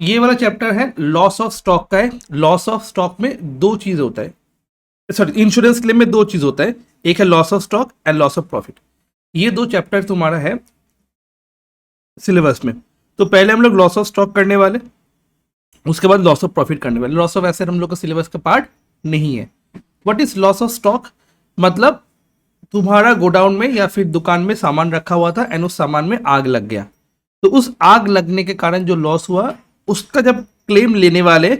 ये वाला चैप्टर है लॉस ऑफ स्टॉक का है। लॉस ऑफ स्टॉक में दो चीज होता है, सॉरी इंश्योरेंस क्लेम में दो चीज होता है, एक है loss of stock and loss of profit. ये दो चैप्टर तुम्हारा है सिलेबस में। तो पहले हम लोग लॉस ऑफ स्टॉक करने वाले, उसके बाद लॉस ऑफ प्रॉफिट करने वाले। लॉस ऑफ एसेट हम लोग का सिलेबस का पार्ट नहीं है। What is loss of stock? मतलब तुम्हारा गोडाउन में या फिर दुकान में सामान रखा हुआ था एंड उस सामान में आग लग गया, तो उस आग लगने के कारण जो लॉस हुआ उसका जब क्लेम लेने वाले,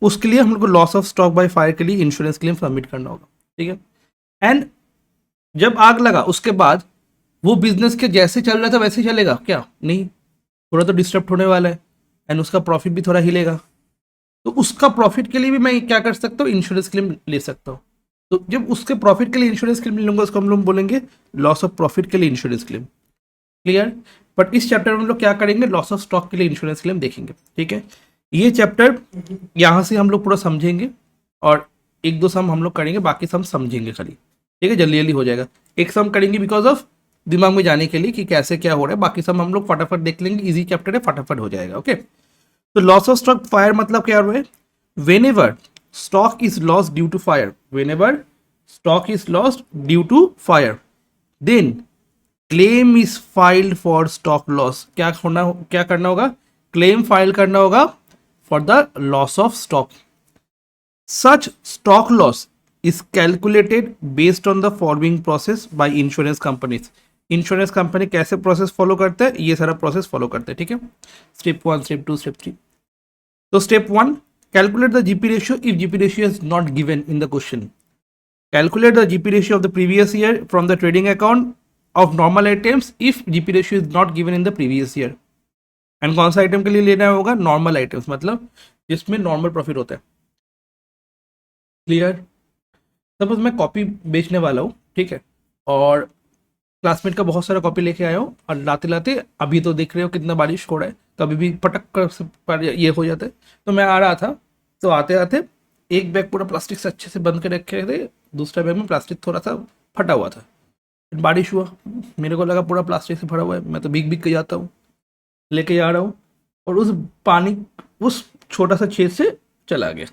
उसके लिए हम लोग को loss of stock by fire के लिए इंश्योरेंस क्लेम सबमिट करना होगा। ठीक है। एंड जब आग लगा उसके बाद वो बिजनेस के जैसे चल रहा था वैसे ही चलेगा क्या? नहीं, थोड़ा तो डिस्टर्ब होने वाला है एंड उसका प्रॉफिट भी थोड़ा हिलेगा। तो उसका प्रॉफिट के लिए भी मैं क्या कर सकता हूँ? इंश्योरेंस क्लेम ले सकता हूँ। तो जब उसके प्रॉफिट के लिए इंश्योरेंस क्लेम लूंगा उसको हम लोग बोलेंगे लॉस ऑफ प्रॉफिट के लिए इंश्योरेंस क्लेम। क्लियर? बट इस चैप्टर में हम लोग क्या करेंगे? लॉस ऑफ स्टॉक के लिए इंश्योरेंस क्लेम देखेंगे। ठीक है। ये चैप्टर यहाँ से हम लोग पूरा समझेंगे और एक दो सम हम लोग करेंगे, बाकी सम समझेंगे खाली। ठीक है, जल्दी जल्दी हो जाएगा। एक सम करेंगे बिकॉज ऑफ दिमाग में जाने के लिए कि कैसे क्या हो रहा है, बाकी सम हम लोग फटाफट देख लेंगे। इजी चैप्टर है, फटाफट हो जाएगा। ओके। तो लॉस ऑफ स्टॉक फायर मतलब क्या है? Whenever stock is loss due to fire, whenever stock is loss due to fire, then claim is filed for stock loss. क्या करना होगा? क्लेम फाइल करना होगा for the loss of stock. Such stock loss is calculated based on the following process by insurance companies. Insurance company कैसे process follow करते हैं? ये सारा प्रोसेस फॉलो करते हैं। ठीक है। Step 1, step 2, step 3। तो step 1, calculate the GP ratio if GP ratio is not given in the question. Calculate the GP ratio of the previous year from the trading account of normal items if GP ratio is not given in the previous year. And कौन सा item के लिए लेना होगा? Normal items, मतलब जिसमें normal profit होता है। क्लियर? सपोज मैं कॉपी बेचने वाला हूँ, ठीक है, और क्लासमेट का बहुत सारा कॉपी लेके आया हूँ और लाते लाते अभी तो देख रहे हो कितना बारिश हो रहा है, कभी भी पटक कर ये हो जाता है। तो मैं आ रहा था, तो आते आते एक बैग पूरा प्लास्टिक से अच्छे से बंद के रखे थे, दूसरा बैग में प्लास्टिक थोड़ा सा फटा हुआ था। बारिश हुआ, मेरे को लगा पूरा प्लास्टिक से भरा हुआ है, मैं तो भीग भीग के जाता हूँ, लेके जा रहा हूँ और उस पानी उस छोटा सा छेद से चला गया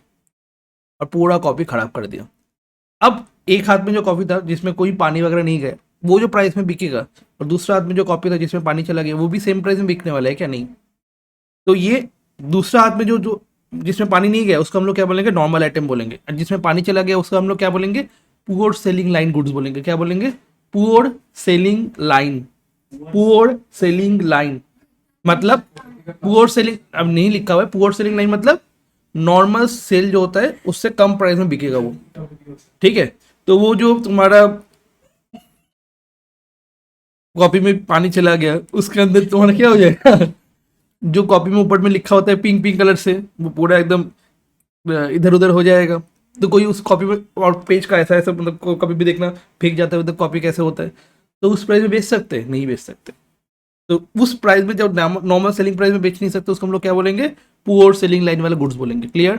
और पूरा कॉपी खराब कर दिया। अब एक हाथ में जो कॉपी था जिसमें कोई पानी वगैरह नहीं गया, वो जो प्राइस में बिकेगा, और दूसरा हाथ में जो कॉपी था जिसमें पानी चला गया, वो भी सेम प्राइस में बिकने वाला है क्या? नहीं। तो ये दूसरा हाथ में जो जो जिसमें पानी नहीं गया उसको हम लोग क्या बोलेंगे? नॉर्मल आइटम बोलेंगे। और जिसमें पानी चला गया उसको हम लोग क्या बोलेंगे? पुअर सेलिंग लाइन गुड्स बोलेंगे। क्या बोलेंगे? Poor selling line. Poor selling line मतलब पुअर सेलिंग, अब नहीं लिखा हुआ है। पुअर सेलिंग लाइन मतलब नॉर्मल सेल जो होता है उससे कम प्राइस में बिकेगा वो। ठीक है। तो वो जो तुम्हारा कॉपी में पानी चला गया उसके अंदर तुम्हारा क्या हो जाएगा? जो कॉपी में ऊपर में लिखा होता है पिंक पिंक कलर से, वो पूरा एकदम इधर उधर हो जाएगा। तो कोई उस कॉपी में, और पेज का ऐसा ऐसा मतलब कभी भी देखना फेंक जाता है उधर, कॉपी कैसे होता है। तो उस प्राइस में बेच सकते हैं? नहीं बेच सकते। तो उस प्राइस में जब नॉर्मल सेलिंग प्राइस में बेच नहीं सकते उसको हम लोग क्या बोलेंगे? पुअर सेलिंग लाइन वाला गुड्स बोलेंगे। क्लियर?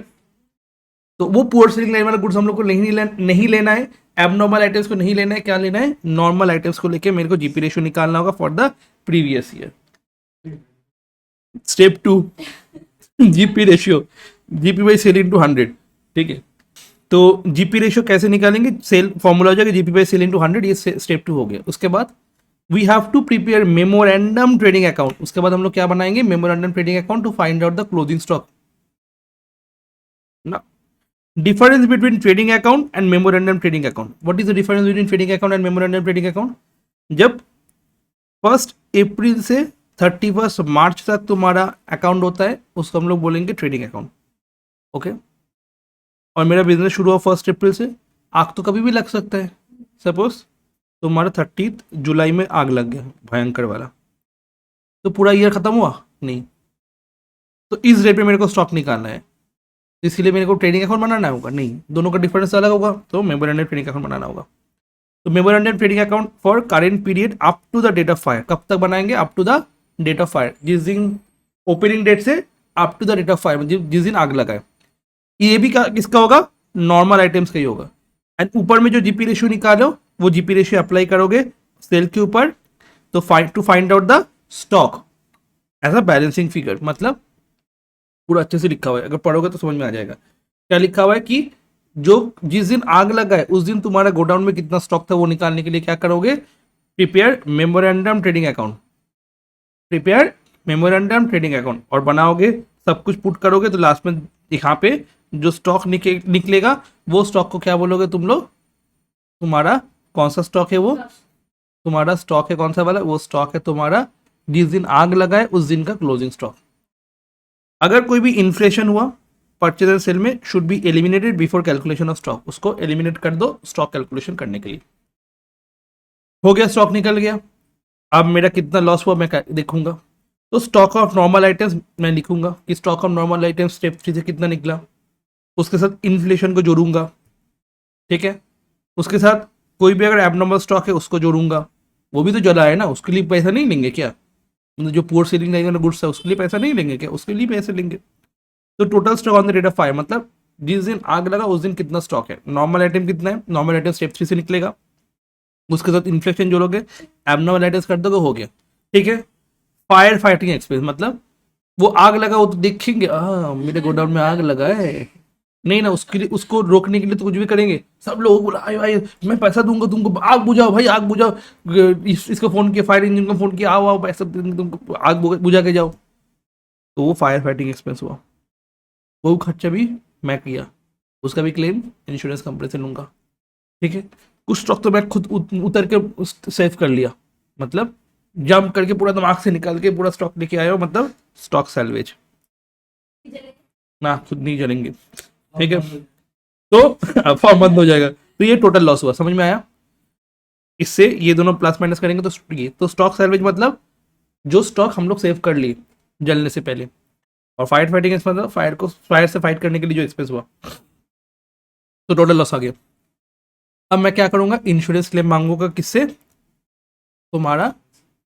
तो वो पुअर सेलिंग लाइन वाला गुड्स हम लोग को नहीं लेना है। एबनॉर्मल आइटम्स को नहीं लेना है। क्या लेना है? नॉर्मल आइटम्स को लेके मेरे को जीपी रेशियो निकालना होगा for the previous year. Step 2, GP ratio, GP by sale into 100। ठीक है। तो जीपी रेशियो कैसे निकालेंगे? सेल फॉर्मूला हो जाएगा जीपी बाई सेल इंटू 100। ये स्टेप 2 हो गया। उसके बाद we have to prepare memorandum trading account. उसके बाद हम लोग क्या बनाएंगे? Memorandum trading account to find out the closing stock ना। Difference between trading account and memorandum trading account. What is the difference between trading account and memorandum trading account? जब 1 अप्रैल से 31 मार्च तक तुम्हारा अकाउंट होता है उसको हम लोग बोलेंगे ट्रेडिंग अकाउंट। ओके। और मेरा बिजनेस शुरू हुआ 1 अप्रैल से, आग तो कभी भी लग सकता है। सपोज तुम्हारा 30 जुलाई में आग लग गया भयंकर वाला, तो पूरा ईयर खत्म हुआ? नहीं। तो इस रेट पे मेरे को स्टॉक निकालना है, इसलिए मेरे को ट्रेडिंग अकाउंट बनाना होगा? नहीं, दोनों का डिफरेंस अलग होगा, तो मेमोरेंडम ट्रेडिंग अकाउंट बनाना होगा। तो memorandum trading account for current period up to the date of fire. कब तक बनाएंगे? Up to the date of fire, जिस दिन ओपनिंग डेट से up to the date of fire, जिस दिन आग लगा है। ये भी किसका होगा? नॉर्मल आइटम्स का ही होगा। एंड ऊपर में जो जीपी रेशियो निकालो वो जीपी रेशियो अप्लाई करोगे सेल के ऊपर, तो to find out the stock as a balancing figure. मतलब पूरा अच्छे से लिखा हुआ है, अगर पढ़ोगे तो समझ में आ जाएगा। क्या लिखा हुआ है कि जो जिस दिन आग लगा है उस दिन तुम्हारा गोडाउन में कितना स्टॉक था वो निकालने के लिए क्या करोगे, prepare memorandum trading account, prepare memorandum trading account, और बनाओगे, सब कुछ पुट करोगे, तो लास्ट में यहाँ पे जो स्टॉक निकलेगा वो स्टॉक को क्या बोलोगे तुम लोग, तुम्हारा कौन सा स्टॉक है वो, तुम्हारा स्टॉक है कौन सा वाला, वो स्टॉक है तुम्हारा जिस दिन आग लगाए उस दिन का क्लोजिंग स्टॉक। अगर कोई भी इन्फ्लेशन हुआ परचेज एंड सेल में, should be eliminated before calculation of stock, उसको एलिमिनेट कर दो स्टॉक कैलकुलेशन करने के लिए। हो गया, स्टॉक निकल गया। अब मेरा कितना लॉस हुआ मैं देखूंगा, तो स्टॉक ऑफ नॉर्मल आइटम्स मैं लिखूंगा कि stock of normal items step 3 से कितना निकला, उसके साथ इन्फ्लेशन को जोड़ूंगा, ठीक है। उसके साथ कोई भी अगर एबनॉर्मल स्टॉक है उसको जोड़ूंगा, वो भी तो जला है ना, उसके लिए पैसा नहीं लेंगे क्या, मतलब जो पुअर सेलिंग लाइन गुड्स है उसके लिए पैसा नहीं लेंगे क्या, उसके लिए पैसे लेंगे। तो total stock on the rate of 5, मतलब जिस दिन आग लगा उस दिन कितना स्टॉक है, नॉर्मल आइटम कितना है, नॉर्मल आइटम स्टेप 3 से निकलेगा, उसके साथ इन्फ्लेशन जोड़ोगे, एबनॉर्मल आइटम्स कर दोगे, हो गया, ठीक है। फायर फाइटिंग एक्सपेंस, मतलब वो आग लगा वो तो देखेंगे मेरे गोडाउन में आग लगा है, नहीं ना, उसके लिए उसको रोकने के लिए तो कुछ भी करेंगे, सब लोग बोला आए आए मैं पैसा दूंगा तुमको, आग बुझाओ भाई आग बुझाओ, इसको फोन किया, फायर इंजन को फोन किया, आओ आओ पैसा तुमको आग बुझा के जाओ, तो वो फायर फाइटिंग एक्सपेंस हुआ, वो खर्चा भी मैं किया, उसका भी क्लेम इंश्योरेंस कंपनी से लूंगा, ठीक है। कुछ स्टॉक तो मैं खुद उतर के सेव कर लिया, मतलब जंप करके पूरा दिमाग से निकाल के पूरा स्टॉक लेके आया हो, मतलब स्टॉक सैल्वेज ना, खुद नहीं चलेंगे, ठीक है। तो फॉर्म बंद हो जाएगा, तो ये टोटल लॉस हुआ, समझ में आया। इससे ये दोनों प्लस माइनस करेंगे तो ये तो स्टॉक सैल्वेज मतलब जो स्टॉक हम लोग सेव कर लिए जलने से पहले, और फायर फाइटिंग एक्सपेंस मतलब फायर से फाइट करने के लिए जो एक्सपेंस हुआ, तो टोटल लॉस आ गया। अब मैं क्या करूंगा, इंश्योरेंस क्लेम मांगूंगा, किससे, तुम्हारा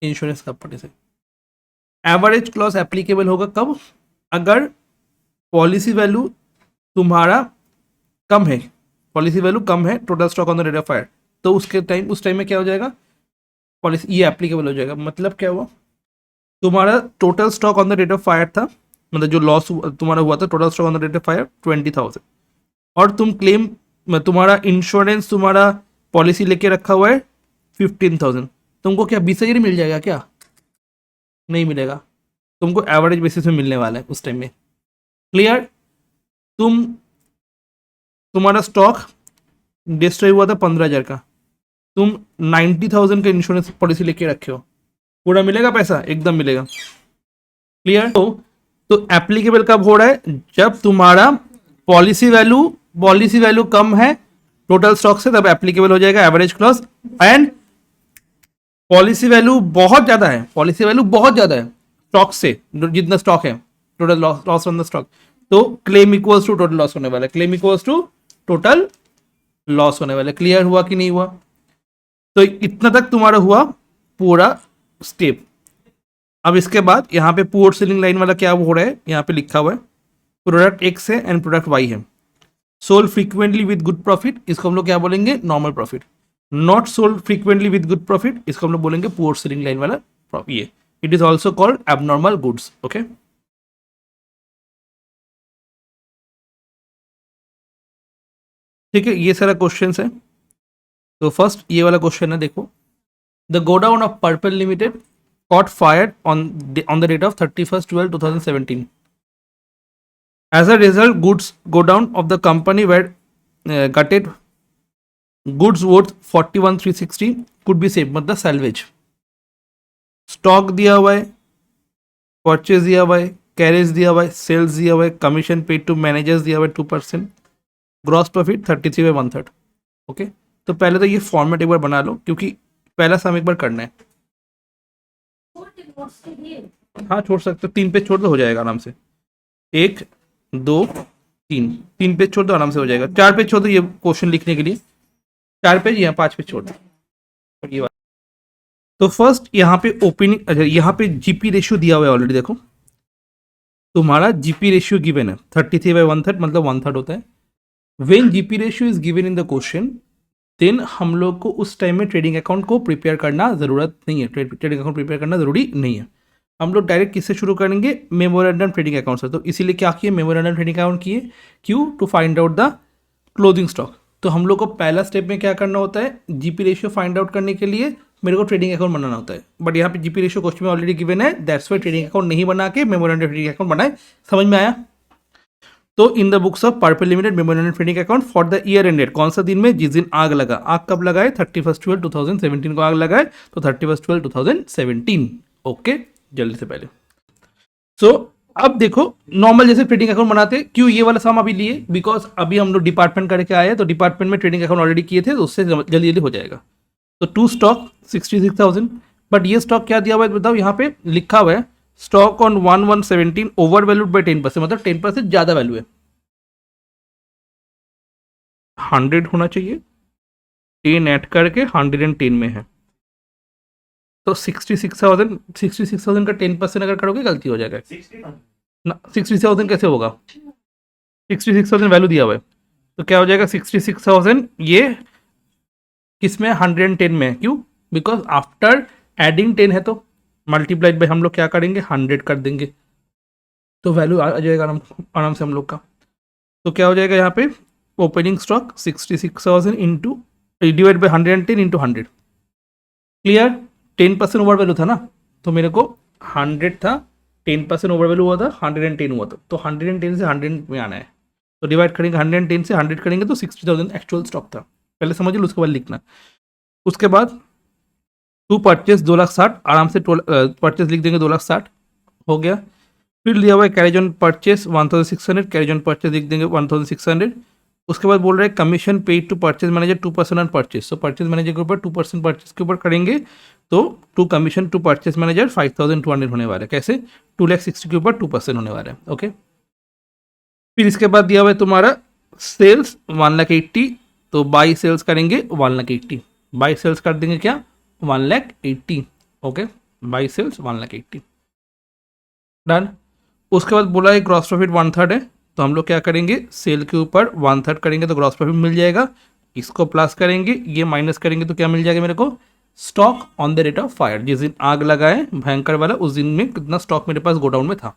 इंश्योरेंस कंपनी से। एवरेज क्लॉज एप्लीकेबल होगा कब, अगर पॉलिसी वैल्यू तुम्हारा कम है, पॉलिसी वैल्यू कम है total stock on the rate of fire, तो उस टाइम में क्या हो जाएगा, पॉलिसी ये एप्लीकेबल हो जाएगा। मतलब क्या हुआ, तुम्हारा total stock on the rate of fire था, मतलब जो लॉस तुम्हारा हुआ था, total stock on the rate of fire 20,000, और तुम क्लेम तुम्हारा इंश्योरेंस तुम्हारा पॉलिसी लेके रखा हुआ है 15,000, तुमको क्या 20,000 मिल जाएगा क्या, नहीं मिलेगा, तुमको एवरेज बेसिस में मिलने वाला है उस टाइम में। क्लियर, तुम्हारा स्टॉक डिस्ट्रॉय हुआ था 15,000 का, तुम 90,000 का इंश्योरेंस पॉलिसी लेके रखे हो, पूरा मिलेगा पैसा, एकदम मिलेगा। क्लियर, तो एप्लीकेबल कब हो रहा है, जब तुम्हारा पॉलिसी वैल्यू कम है टोटल स्टॉक से, तब एप्लीकेबल हो जाएगा average clause. And policy value बहुत ज्यादा है, पॉलिसी वैल्यू बहुत ज्यादा है स्टॉक से, जितना स्टॉक है total loss on the stock, तो claim equals to total loss होने वाला है, claim equals to total loss होने वाला है। क्लियर हुआ कि नहीं हुआ, तो इतना तक तुम्हारा हुआ पूरा स्टेप। अब इसके बाद यहाँ पे पुअर सेलिंग लाइन वाला क्या हो रहा है, यहाँ पे लिखा हुआ है प्रोडक्ट एक्स है एंड प्रोडक्ट वाई है, sold frequently with good profit, इसको हम लोग क्या बोलेंगे, normal profit. Not sold frequently with good profit, इसको हम लोग बोलेंगे पुअर सेलिंग लाइन वाला ये, it is also called abnormal goods. Okay, ठीक है, ये सारा क्वेश्चन है। तो फर्स्ट ये वाला क्वेश्चन है, देखो, the godown of purple limited caught fire on the date of 31st 12 2017. As a result, goods go down of the company were gutted, goods worth 41,360 could be saved, मतलब salvage। Stock दिया हुआ है, purchase दिया हुआ है, carriage दिया हुआ है, सेल्स दिया हुआ है, कमीशन पेड टू मैनेजर्स दिया हुआ है 2%, ग्रॉस प्रॉफिट 33/1/3। ओके, तो पहले तो ये फॉर्मेट एक बार बना लो, क्योंकि पहला सम एक बार करना है। हाँ छोड़ सकते हो, 3 पेज छोड़ दो, हो जाएगा आराम से, 1 2 3 पेज छोड़ दो, आराम से हो जाएगा। 4 पेज छोड़ दो ये क्वेश्चन लिखने के लिए, 4 पेज या 5 पेज छोड़ दो, ये बात। तो फर्स्ट यहाँ पे ओपनिंग, अच्छा यहाँ पे जीपी रेशियो दिया हुआ है ऑलरेडी, देखो तुम्हारा जीपी रेशियो गिवन है 33/1/3, मतलब 1/3 होता है। When GP ratio is given in the question, then हम लोग को उस टाइम में ट्रेडिंग अकाउंट को प्रिपेयर करना जरूरत नहीं है, ट्रेडिंग अकाउंट प्रिपेयर करना जरूरी नहीं है। हम लोग डायरेक्ट किससे शुरू करेंगे, मेमोरेंडम ट्रेडिंग अकाउंट से। तो इसीलिए क्या किए, मेमोरेंडम ट्रेडिंग अकाउंट किए, क्यों, to find out the closing stock. तो हम लोग को पहला स्टेप में क्या करना होता है, जीपी रेशियो फाइंड आउट करने के लिए मेरे को ट्रेडिंग अकाउंट बनाना होता है। बट यहाँ पे जीपी रेशियो क्वेश्चन में ऑलरेडी गिवन है, दैट्स वाई ट्रेडिंग अकाउंट नहीं बना के मेमोरेंडम ट्रेडिंग अकाउंट बनाए। समझ में आया। तो इन the books of purple limited memorandum trading account for the year ended, कौन सा दिन में, जिस दिन आग लगा। आग कब लगाए, 31/12/2017 को आग लगाए, तो 31/12/2017। ओके, जल्दी से पहले। सो अब देखो, नॉर्मल जैसे ट्रेडिंग अकाउंट बनाते, क्यों ये वाला सम अभी लिए, बिकॉज अभी हम लोग डिपार्टमेंट करके आए हैं, तो डिपार्टमेंट में ट्रेडिंग अकाउंट ऑलरेडी किए थे, तो उससे जल्दी जल्दी हो जाएगा। तो टू स्टॉक 66,000, बट ये स्टॉक क्या दिया हुआ है बताओ, यहाँ पे लिखा हुआ है stock on 1/117 over valued by 10%, मतलब 10% ज्यादा वैल्यू है। 100 होना चाहिए, 10 ऐड करके 110 में है, तो 66,000 का 10% अगर करोगे गलती हो जाएगा ना। 66,000 कैसे होगा, 66,000 वैल्यू दिया हुआ है, तो क्या हो जाएगा 66,000, ये किसमें, 110 में है। क्यों, बिकॉज आफ्टर एडिंग 10 है, तो मल्टीप्लाइड बाई हम लोग क्या करेंगे, 100 कर देंगे, तो वैल्यू आ जाएगा आराम से हम लोग का। तो क्या हो जाएगा यहाँ पे, opening stock 66,000 into divide by 110 into 100। Clear, 10% over value था ना, तो मेरे को 100 था, 10% ओवर वैल्यू हुआ था, 110 हुआ था, तो 110 से 100 में आना है, तो डिवाइड करेंगे 110 से 100 करेंगे, तो 60,000 एक्चुअल स्टॉक था। पहले समझ लो, उसके बाद लिखना। उसके बाद टू परचेज 2,60,000, आराम से परचेज लिख देंगे, 2,60,000 हो गया। फिर दिया हुआ है carriage on purchase 1,600, carriage on purchase लिख देंगे 1,600। उसके बाद बोल रहे हैं commission paid to purchase manager 2% on purchase, तो परचेज मैनेजर के ऊपर 2% परचेज के ऊपर करेंगे, तो to commission to purchase manager 5,200 होने वाला है। कैसे, 2,60,000 के ऊपर 2% होने वाला है। ओके, फिर इसके बाद दिया हुआ है तुम्हारा सेल्स 1,80,000, तो बाई सेल्स करेंगे 1,80,000, बाई सेल्स कर देंगे क्या, 1,80,000। Okay, by sales 1,80,000, done. उसके बाद बोला है ग्रॉस प्रॉफिट 1/3 है, तो हम लोग क्या करेंगे, सेल के ऊपर 1/3 करेंगे तो ग्रॉस प्रॉफिट मिल जाएगा, इसको प्लस करेंगे, ये माइनस करेंगे, तो क्या मिल जाएगा मेरे को, stock on the rate of fire, जिस दिन आग लगाए भयंकर वाला, उस दिन में कितना स्टॉक मेरे पास गोडाउन में था।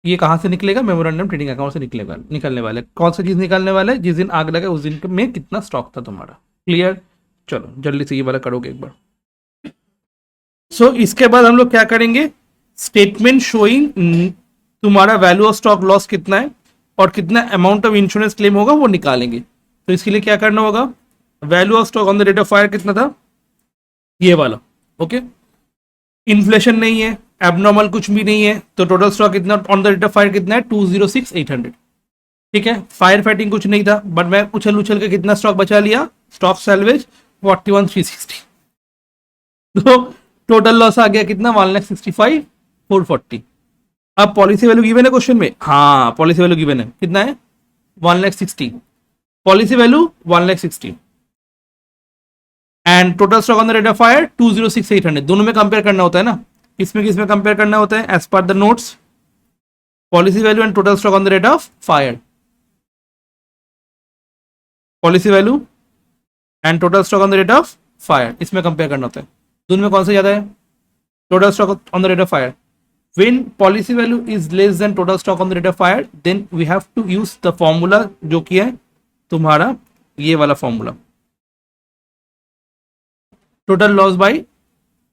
ये कहाँ से निकलेगा, मेमोरेंडम ट्रेडिंग अकाउंट से निकलने वाला है। कौन सा चीज़ निकालने वाला है, जिस दिन आग लगा उस दिन में कितना स्टॉक था तुम्हारा। क्लियर, चलो जल्दी से ये वाला करोगे एक बार। सो इसके बाद हम लोग क्या करेंगे, स्टेटमेंट शोइंग तुम्हारा वैल्यू ऑफ स्टॉक लॉस कितना है और कितना अमाउंट ऑफ इंश्योरेंस क्लेम होगा वो निकालेंगे। तो इसके लिए क्या करना होगा, value of stock on the rate of fire कितना था, ये वाला। ओके, इन्फ्लेशन नहीं है, एबनॉर्मल कुछ भी नहीं है, तो टोटल स्टॉक कितना on the rate of fire कितना है, 206,800। ठीक है, फायर फाइटिंग कुछ नहीं था, बट मैं उछल उछल के कितना स्टॉक बचा लिया, स्टॉक सैल्वेज 41,360, तो टोटल लॉस आ गया कितना, 1,65,440। अब पॉलिसी वैल्यू गिवन है क्वेश्चन में, हाँ पॉलिसी वैल्यू गिवन है, कितना है, 1,60,000, policy value 1,60,000 and total stock on the rate of fire 206,800। दोनों में कंपेयर करना होता है ना, किसमें कंपेयर करना होता है, as per the notes, policy value and total stock on the rate of fire, policy value and total stock on the rate of fire, इसमें कंपेयर करना होता है। दोनों में कौन सा ज्यादा है, total stock on the rate of fire. When policy value is less than total stock on the rate of fire, then we have to use the formula जो कि है तुम्हारा ये वाला formula, total loss by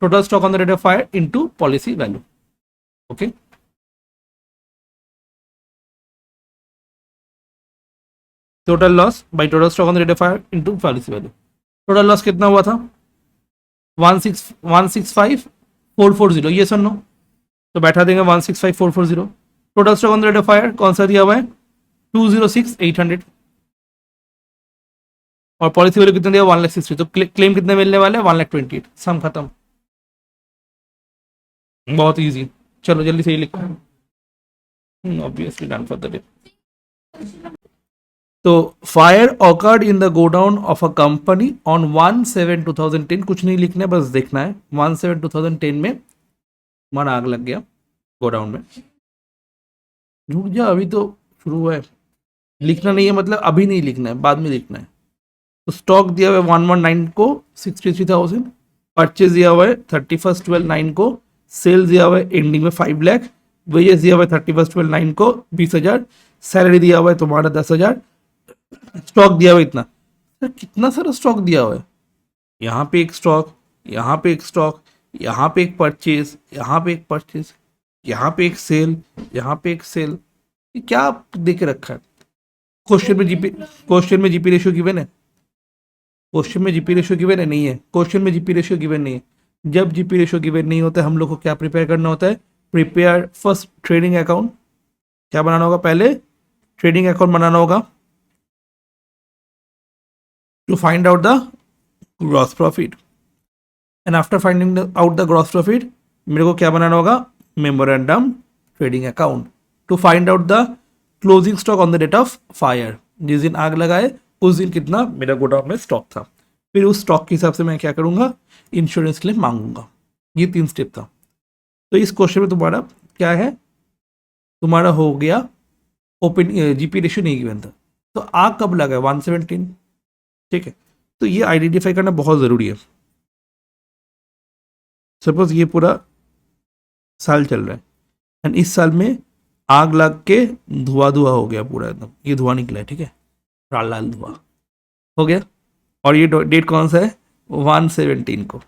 total stock on the rate of fire into policy value. Okay, total loss by total stock on the rate of fire into policy value. total loss कितना हुआ था, 165,440, ये सुन लो, तो बैठा देंगे 165,440। Total stock on the rate of fire कौन सा दिया हुआ है, 206,800, और पॉलिसी वैल्यू कितना दिया, 1,60,000, तो क्लेम कितने मिलने वाले हैं, 1,28,000। सम खत्म, बहुत इजी। चलो जल्दी से ये लिखो, obviously done for the day. तो fire occurred in the godown of a company on 1/7/2010, कुछ नहीं लिखना है, बस देखना है 1/7/2010 में मन आग लग गया गोडाउन में। रुक जा, अभी तो शुरू हुआ है, लिखना नहीं है, मतलब अभी नहीं लिखना है, बाद में लिखना है। तो स्टॉक दिया हुआ है 119 को 63,000, परचेज दिया हुआ है 31/12/9 को सेल दिया हुआ है एंडिंग में 5 लाख, वेजेस दिया हुआ है 31/12/9 को 20,000, सैलरी दिया हुआ है तुम्हारा 10,000, स्टॉक दिया हुआ है इतना। तो कितना सारा स्टॉक दिया हुआ है, यहाँ पे एक स्टॉक, यहाँ पे एक स्टॉक, यहाँ पे एक परचेज, यहाँ पे एक परचेज, यहाँ पे एक सेल, यहाँ पे एक सेल, ये क्या दे के रखा है। क्वेश्चन में जीपी रेशियो गिवन है, क्वेश्चन में जीपी रेशियो गिवन है, नहीं है, क्वेश्चन में जीपी रेशियो गिवन नहीं है। जब जीपी रेशियो गिवन नहीं होता है हम लोग को क्या प्रिपेयर करना होता है, प्रिपेयर फर्स्ट ट्रेडिंग अकाउंट। क्या बनाना होगा, पहले ट्रेडिंग अकाउंट बनाना होगा to find out the gross profit, and after finding out the gross profit मेरे को क्या बनाना होगा, memorandum trading account to find out the closing stock on the date of fire. जिस दिन आग लगाए उस दिन कितना मेरा गोडाउन में स्टॉक था, फिर उस स्टॉक के हिसाब से मैं क्या करूंगा, इंश्योरेंस क्लेम मांगूंगा। ये 3 स्टेप था। तो इस क्वेश्चन में तुम्हारा क्या है, तुम्हारा हो गया ओपन जीपी रेशियो नहीं गिवन था, तो आग कब लगा, 117, ठीक है। तो ये आइडेंटिफाई करना बहुत ज़रूरी है। सपोज ये पूरा साल चल रहा है एंड इस साल में आग लग के धुआं धुआं हो गया पूरा एकदम, ये धुआं निकला है, ठीक है, लाल लाल धुआं हो गया। और ये डेट कौन सा है, 117 को,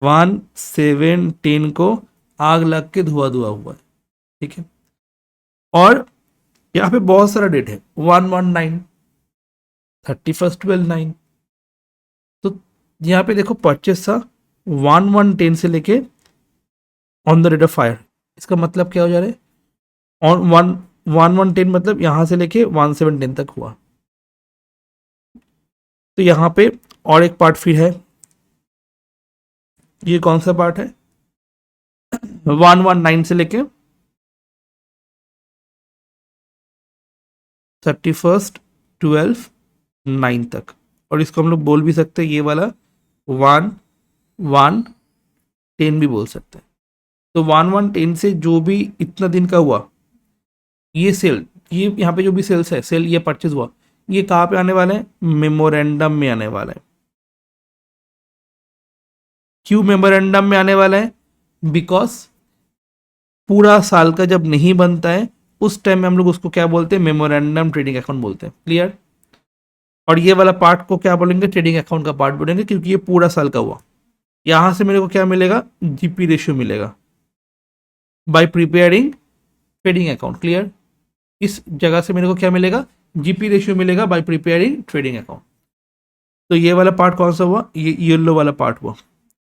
117 को आग लग के धुआं धुआं हुआ है, ठीक है। और यहाँ पे बहुत सारा डेट है, 119, 31/12/9। तो यहाँ पे देखो परचेस था 1110 से लेके on the date of fire, इसका मतलब क्या हो जा रहा है, ऑन 1110 मतलब यहाँ से लेके 117 तक हुआ। तो यहाँ पे और एक पार्ट फिर है, ये कौन सा पार्ट है, 119 से लेके 31/12/9 तक, और इसको हम लोग बोल भी सकते हैं ये वाला 1-1-10 भी बोल सकते हैं। तो 1-1-10 से जो भी इतना दिन का हुआ, ये सेल, ये यहाँ पे जो भी सेल्स है, सेल ये परचेज हुआ, ये कहाँ पे आने वाले हैं, मेमोरेंडम में आने वाला है। क्यों मेमोरेंडम में आने वाला है, बिकॉज पूरा साल का जब नहीं बनता है उस टाइम में हम लोग उसको क्या बोलते हैं, मेमोरेंडम ट्रेडिंग अकाउंट बोलते हैं, क्लियर। और ये वाला पार्ट को क्या बोलेंगे, ट्रेडिंग अकाउंट का पार्ट बोलेंगे, क्योंकि ये पूरा साल का हुआ। यहां से मेरे को क्या मिलेगा, जीपी रेशियो मिलेगा bye preparing trading account, clear. इस जगह से मेरे को क्या मिलेगा, जीपी रेशियो मिलेगा बाय प्रिपेयरिंग ट्रेडिंग अकाउंट। तो ये वाला पार्ट कौन सा हुआ, ये येलो वाला पार्ट हुआ।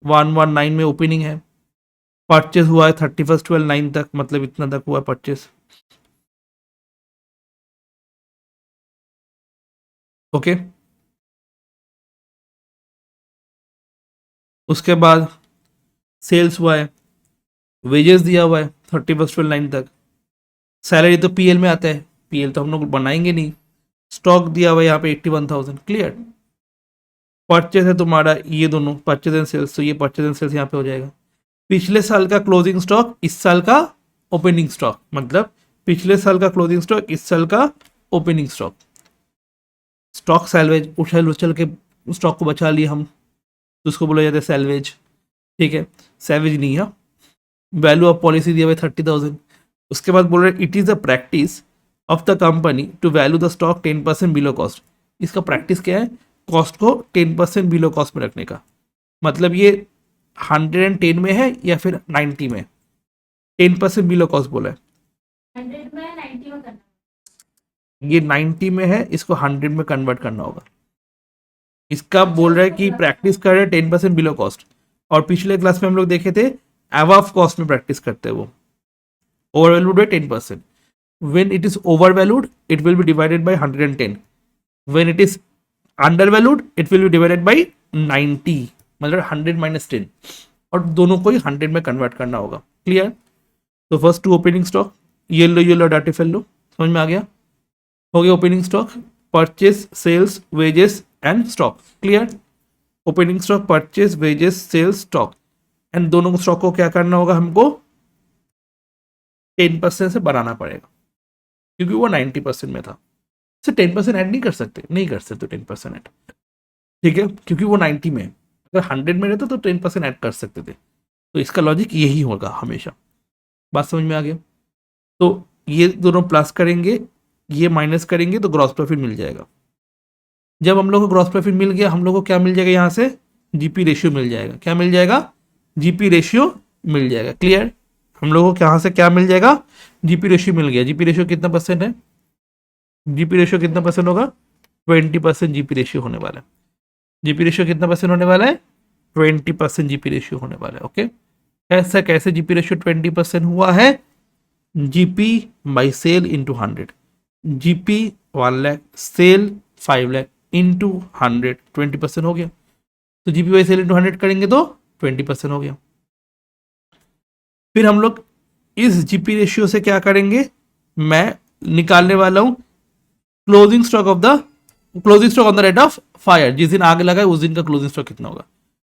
119 में ओपनिंग है, परचेज हुआ है 31/12/9 तक, मतलब इतना तक हुआ परचेज, ओके। उसके बाद सेल्स हुआ है, वेजेस दिया हुआ है 31/12/9 तक, सैलरी तो पीएल में आता है, पीएल तो हम लोग बनाएंगे नहीं, स्टॉक दिया हुआ है यहाँ पे 81,000, क्लियर। परचेज है तुम्हारा ये दोनों, परचेज एंड सेल्स, तो ये परचेज एंड सेल्स यहाँ पे हो जाएगा। पिछले साल का क्लोजिंग स्टॉक, इस साल का ओपनिंग स्टॉक, मतलब पिछले साल का क्लोजिंग स्टॉक, इस साल का ओपनिंग स्टॉक। स्टॉक सैलवेज, उछल उछल के स्टॉक को बचा लिए हम, तो उसको बोला जाता है सैलवेज, ठीक है, सैवेज नहीं है। वैल्यू ऑफ पॉलिसी दिया हुआ है 30,000। उसके बाद बोल रहे it is the practice of the company to value the stock 10% below cost. इसका प्रैक्टिस क्या है, कॉस्ट को 10% बिलो कॉस्ट में रखने का। मतलब ये 110 में है या फिर 90 में, 10% बिलो कॉस्ट बोला है, 100 में 90 में करना, ये 90 में है, इसको 100 में कन्वर्ट करना होगा। इसका बोल रहा है कि प्रैक्टिस कर रहे 10% बिलो कॉस्ट, और पिछले क्लास में हम लोग देखे थे अबव कॉस्ट में प्रैक्टिस करते हैं वो, ओवर वैल्यूड है 10%। When it is over valued it will be divided by 110, when it is under valued it will be divided by 90, मतलब 100 - 10, और दोनों को ही 100 में कन्वर्ट करना होगा, क्लियर। तो फर्स्ट टू ओपनिंग स्टॉक, येलो डाटे फेल लो, समझ में आ गया, हो गया opening stock, purchase, sales, wages and stock, clear. Opening stock, purchase, wages, sales, stock, and दोनों स्टॉक को क्या करना होगा, हमको 10% से बढ़ाना पड़ेगा, क्योंकि वो 90% में था। से 10% ऐड नहीं कर सकते, 10% ऐड, ठीक है, क्योंकि वो 90 में है। अगर 100 में रहता तो 10% ऐड कर सकते थे, तो इसका लॉजिक यही होगा हमेशा। बात समझ में आ गया? तो ये दोनों प्लस करेंगे, ये माइनस करेंगे तो ग्रॉस प्रॉफिट मिल जाएगा। जब हम लोग को ग्रॉस प्रॉफिट मिल गया, हम लोग को क्या मिल जाएगा यहाँ से? जीपी रेशियो मिल जाएगा। क्या मिल जाएगा? जीपी रेशियो मिल जाएगा। क्लियर? हम लोगों को यहाँ से क्या मिल जाएगा? जीपी रेशियो मिल गया। जीपी रेशियो कितना परसेंट है? जीपी रेशियो कितना परसेंट होगा? 20% जीपी रेशियो होने वाला है। जीपी रेशियो कितना परसेंट होने वाला है? 20% जीपी रेशियो होने वाला है। ओके, ऐसा कैसे जीपी रेशियो 20% हुआ है? GP by sale into 100। GP 1 lakh, sale 5 lakh into 100, 20% हो गया। तो जीपी बाई सेल इंटू 100 करेंगे तो 20% हो गया। फिर हम लोग इस जीपी रेशियो से क्या करेंगे? मैं निकालने वाला हूं closing stock on the rate of fire. जिस दिन आग लगा है उस दिन का क्लोजिंग स्टॉक कितना होगा?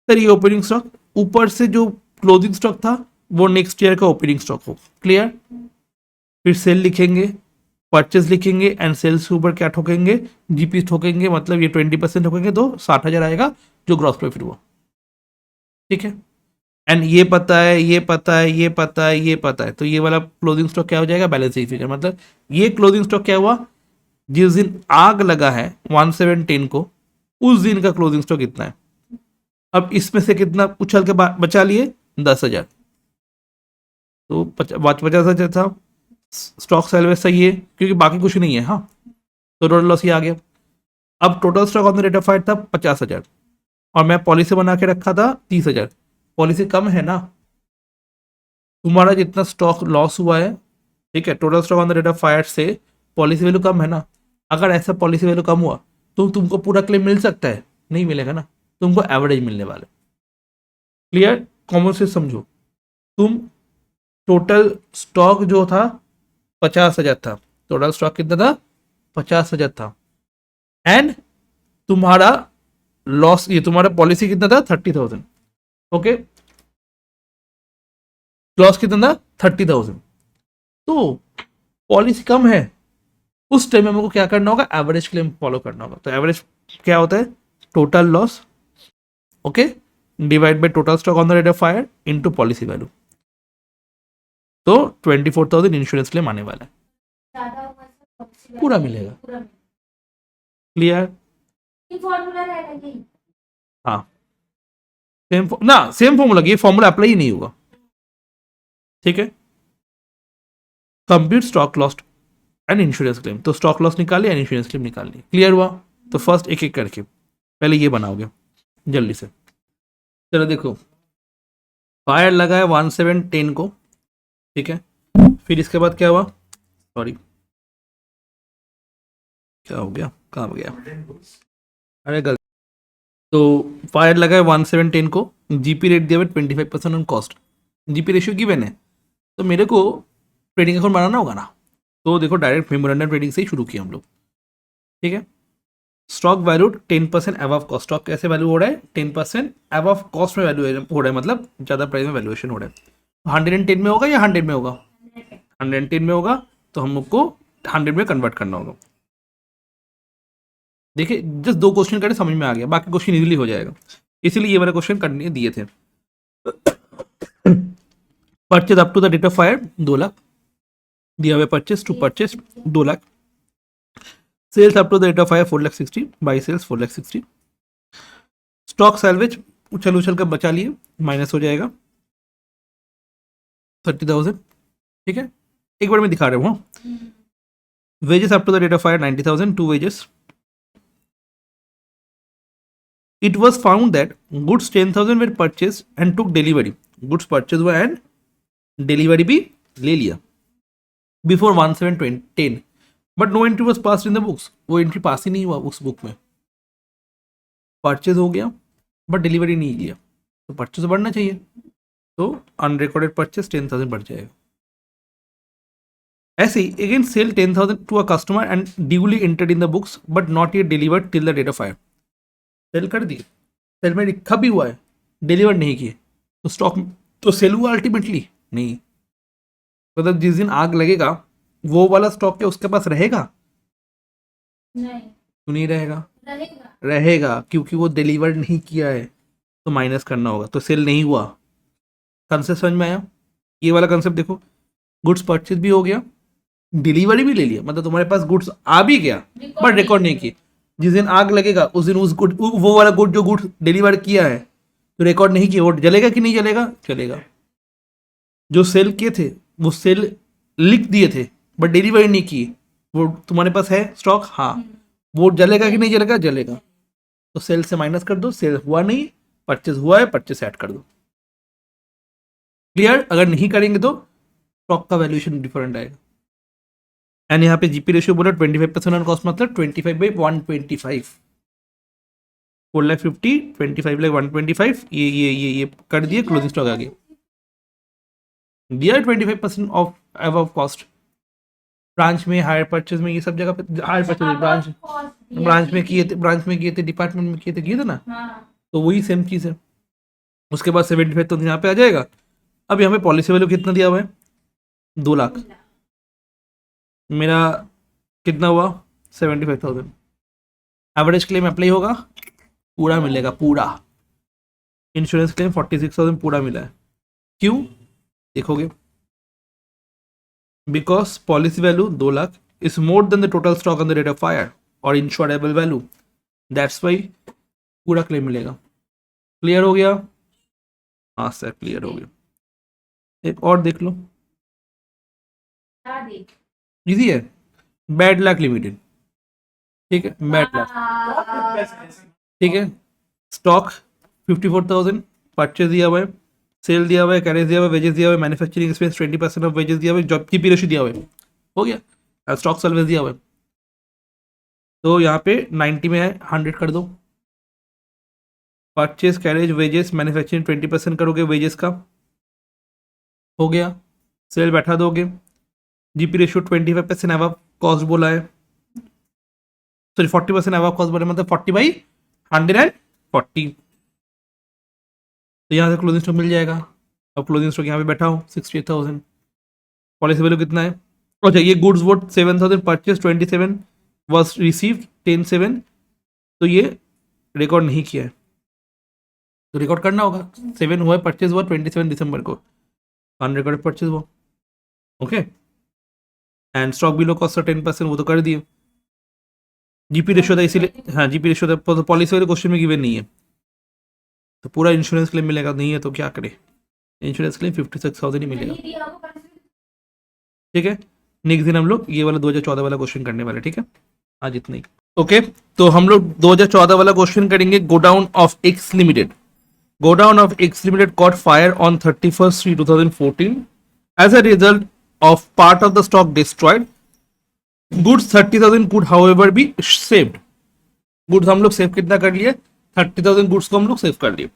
सर ये ओपनिंग स्टॉक, ऊपर से जो क्लोजिंग स्टॉक था वो नेक्स्ट ईयर का ओपनिंग स्टॉक होगा। क्लियर? फिर सेल लिखेंगे, परचेज लिखेंगे एंड सेल्स के ऊपर क्या ठोकेंगे? जीपी ठोकेंगे, मतलब ये 20% ठोकेंगे तो 60,000 आएगा जो ग्रॉस प्रॉफिट हुआ। ठीक है? एंड ये पता है, ये पता है, ये पता है, ये पता है, तो ये वाला क्लोजिंग स्टॉक क्या हो जाएगा? Balance sheet figure. मतलब ये क्लोजिंग स्टॉक क्या हुआ? जिस दिन आग लगा है 1710 को, उस दिन का क्लोजिंग स्टॉक कितना है? अब इसमें से कितना उछल के बचा लिए? 10,000। तो 50,000 था। स्टॉक सेल्वेज सही है क्योंकि बाकी कुछ नहीं है। हाँ, तो टोटल लॉस ये आ गया। अब total stock on the rate of fire था 50,000 और मैं पॉलिसी बना के रखा था 30,000। पॉलिसी कम है ना, तुम्हारा जितना स्टॉक लॉस हुआ है, ठीक है, total stock on the rate of fire से पॉलिसी वैल्यू कम है ना। अगर ऐसा पॉलिसी वैल्यू कम हुआ तो तुमको पूरा क्लेम मिल सकता है? नहीं मिलेगा ना, तुमको एवरेज मिलने वाला है। क्लियर? कॉमन सेंस समझो। तुम टोटल स्टॉक जो था 50,000 था, टोटल स्टॉक कितना था? 50,000 था। एंड तुम्हारा लॉस, ये तुम्हारा पॉलिसी कितना था? 30,000। ओके, लॉस कितना था? 30,000। तो पॉलिसी कम है, उस टाइम में हमको क्या करना होगा? एवरेज क्लेम फॉलो करना होगा। तो एवरेज क्या होता है? Total loss, okay, divide by total stock on the rate of fire into policy value. तो 24,000 इंश्योरेंस क्लेम आने वाला है, ज्यादा होगा तो policy पूरा value मिलेगा। पूरा मिलेगा। क्लियर? ये फॉर्मूला रहेगा कि हाँ, सेम फॉर्मूला, ये फॉर्मूला अप्लाई ही नहीं होगा। ठीक है, compute stock loss and insurance claim. तो स्टॉक लॉस निकालिए एंड इंश्योरेंस क्लेम निकालिए। क्लियर हुआ? तो फर्स्ट एक एक करके पहले ये बनाओगे जल्दी से। चलो देखो, फायर लगा है 1710 को, ठीक है। फिर इसके बाद क्या हुआ? सॉरी, क्या हो गया? कहाँ हो गया? अरे गलती। तो फायर लगा है 1710 को, जीपी रेट दिया हुआ 25% on cost, GP ratio given है। तो मेरे को ट्रेडिंग अकाउंट बनाना होगा ना। तो देखो, डायरेक्ट मेमोरेंडम ट्रेडिंग से ही शुरू किया हम लोग। ठीक है, stock value 10% above cost. Stock कैसे वैल्यू हो रहा है? 10% अबव कॉस्ट में वैल्यू हो रहा है, मतलब ज़्यादा प्राइस में वैल्यूएशन हो रहा है। 110 में होगा या 100 में होगा? 110 में होगा, तो हमको 100 में कन्वर्ट करना होगा। देखिए, जस्ट 2 क्वेश्चन करे समझ में आ गया, बाकी क्वेश्चन इजीली हो जाएगा, इसीलिए ये वाला क्वेश्चन करने दिए थे। Purchase up to the date of fire 2 lakh दिया हुआ, purchase to purchase 2 lakh. Sales up to the rate of fire 4,60,000, by sales 4,60,000। Stock salvage उछल उछल कर बचा लिए, माइनस हो जाएगा 30,000। ठीक है, एक बार मैं दिखा रहा हूँ। Wages up to the rate of fire 90,000, 2 wages. It was found that goods 10,000 were purchased and took delivery. Goods purchased हुआ and delivery भी ले लिया before 1710, but no entry was passed in the books. वो entry पास ही नहीं हुआ उस book में। Purchase हो गया बट डिलीवरी नहीं लिया, तो परचेज बढ़ना चाहिए, तो अनरिकॉर्डेड परचेज 10,000 बढ़ जाएगा। ऐसे ही again sell 10,000 to a customer and duly entered in the books but not yet delivered till the date of fire. Sell कर दिए, सेल में लिखा भी हुआ है, डिलीवर नहीं किए, तो स्टॉक तो सेल हुआ अल्टीमेटली? नहीं। मतलब जिस दिन आग लगेगा वो वाला स्टॉक क्या उसके पास रहेगा? नहीं क्यों नहीं रहेगा? रहेगा। रहेगा, क्योंकि वो डिलीवर नहीं किया है, तो माइनस करना होगा। तो सेल नहीं हुआ, कंसेप्ट समझ में आया? ये वाला कंसेप्ट देखो, गुड्स परचेज भी हो गया, डिलीवरी भी ले लिया, मतलब तुम्हारे पास गुड्स आ भी गया बट रिकॉर्ड नहीं किए। जिस दिन आग लगेगा उस दिन उस गुड, वो वाला गुड जो गुड डिलीवर किया है तो रिकॉर्ड नहीं किया, वो जलेगा कि नहीं जलेगा? चलेगा। जो सेल किए थे वो सेल लिख दिए थे बट डिलीवरी नहीं किए, वो तुम्हारे पास है स्टॉक, हाँ, वो जलेगा कि नहीं जलेगा? जलेगा। तो सेल से माइनस कर दो, सेल हुआ नहीं, परचेज हुआ है, परचेज ऐड कर दो। क्लियर? अगर नहीं करेंगे तो स्टॉक का वैल्यूएशन डिफरेंट आएगा। एंड यहाँ पे जीपी रेशियो बोला 25% ऑन कॉस्ट, मतलब 25/125, 4,50,000, 25,125, ये कर दिए, क्लोजिंग स्टॉक आ गया, दिया 25% ऑफ अबव कॉस्ट। ब्रांच में, हायर परचेज में, ये सब जगह पे हायर परचेज, ब्रांच में किए थे, डिपार्टमेंट में किए थे ना, तो वही सेम चीज़ है। उसके बाद 75 तो यहाँ पे आ जाएगा। अब यहाँ पे पॉलिसी वैल्यू कितना दिया हुआ है? 2 लाख। मेरा कितना हुआ? 75,000। एवरेज क्लेम अप्लाई होगा, पूरा मिलेगा, पूरा। इंश्योरेंस क्लेम 46,000 पूरा मिला है। क्यों देखोगे? Because policy value 2 lakh is more than the total stock on the rate of fire और इंश्योरेबल वैल्यू, दैट्स वाई पूरा क्लेम मिलेगा। क्लियर हो गया? हाँ सर, क्लियर हो गया। एक और देख लो, इजी है। बैड लक लिमिटेड, ठीक है, बैड लक, ठीक है। स्टॉक 54,000, परचेज दिया हुआ है, सेल दिया हुआ है, कैरेज दिया हुआ है, वेजेस दिया हुआ है, मैन्युफैक्चरिंग एक्सपेंस 20% ऑफ वेजेस दिया हुआ है, जॉब की रेशियो दिया हुआ है, हो गया। स्टॉक सर्विस दिया हुआ है, तो यहाँ पे 90 में है, 100 कर दो। परचेज, कैरेज, वेजेस, मैन्युफैक्चरिंग 20% करोगे वेजेस का, हो गया। सेल बैठा दोगे, जीपी रेशियो 25% अबव कॉस्ट बोला है, सॉरी 40% अबव कॉस्ट बोला है, मतलब 40/140। तो यहाँ से क्लोजिंग स्टॉक मिल जाएगा। अब क्लोजिंग स्टॉक यहाँ पे बैठा हो 68,000। पॉलिसी वैल्यू कितना है? अच्छा, ये goods vote 7,000, purchase 27, was received 10/7, तो ये रिकॉर्ड नहीं किया है, तो रिकॉर्ड करना होगा। 7 हुआ है, परचेज हुआ 27 दिसंबर को, अनरिकॉर्डेड परचेज हुआ, okay. And stock below cost 10%, वो तो कर दिए। जीपी रेशियो था इसीलिए, हाँ जीपी रेशियो था, तो पॉलिसी वाले क्वेश्चन में गिवन नहीं है, तो पूरा इंश्योरेंस क्लेम मिलेगा, नहीं है तो क्या करे? इंश्योरेंस क्लेम 56,000 ही मिलेगा, ठीक है। नेक्स्ट दिन हम लोग ये वाला 2014 वाला क्वेश्चन करने वाले, ठीक है। आज इतना ही, ओके। तो हम लोग 2014 वाला क्वेश्चन करेंगे। Godown of x limited, godown of x limited caught fire on 31st 2014 as a result of part of the stock destroyed. Goods 30,000 could however be saved. Goods हम लोग सेव कितना कर लिए? 30,000 गुड्स को हम लोग सेव कर लिए।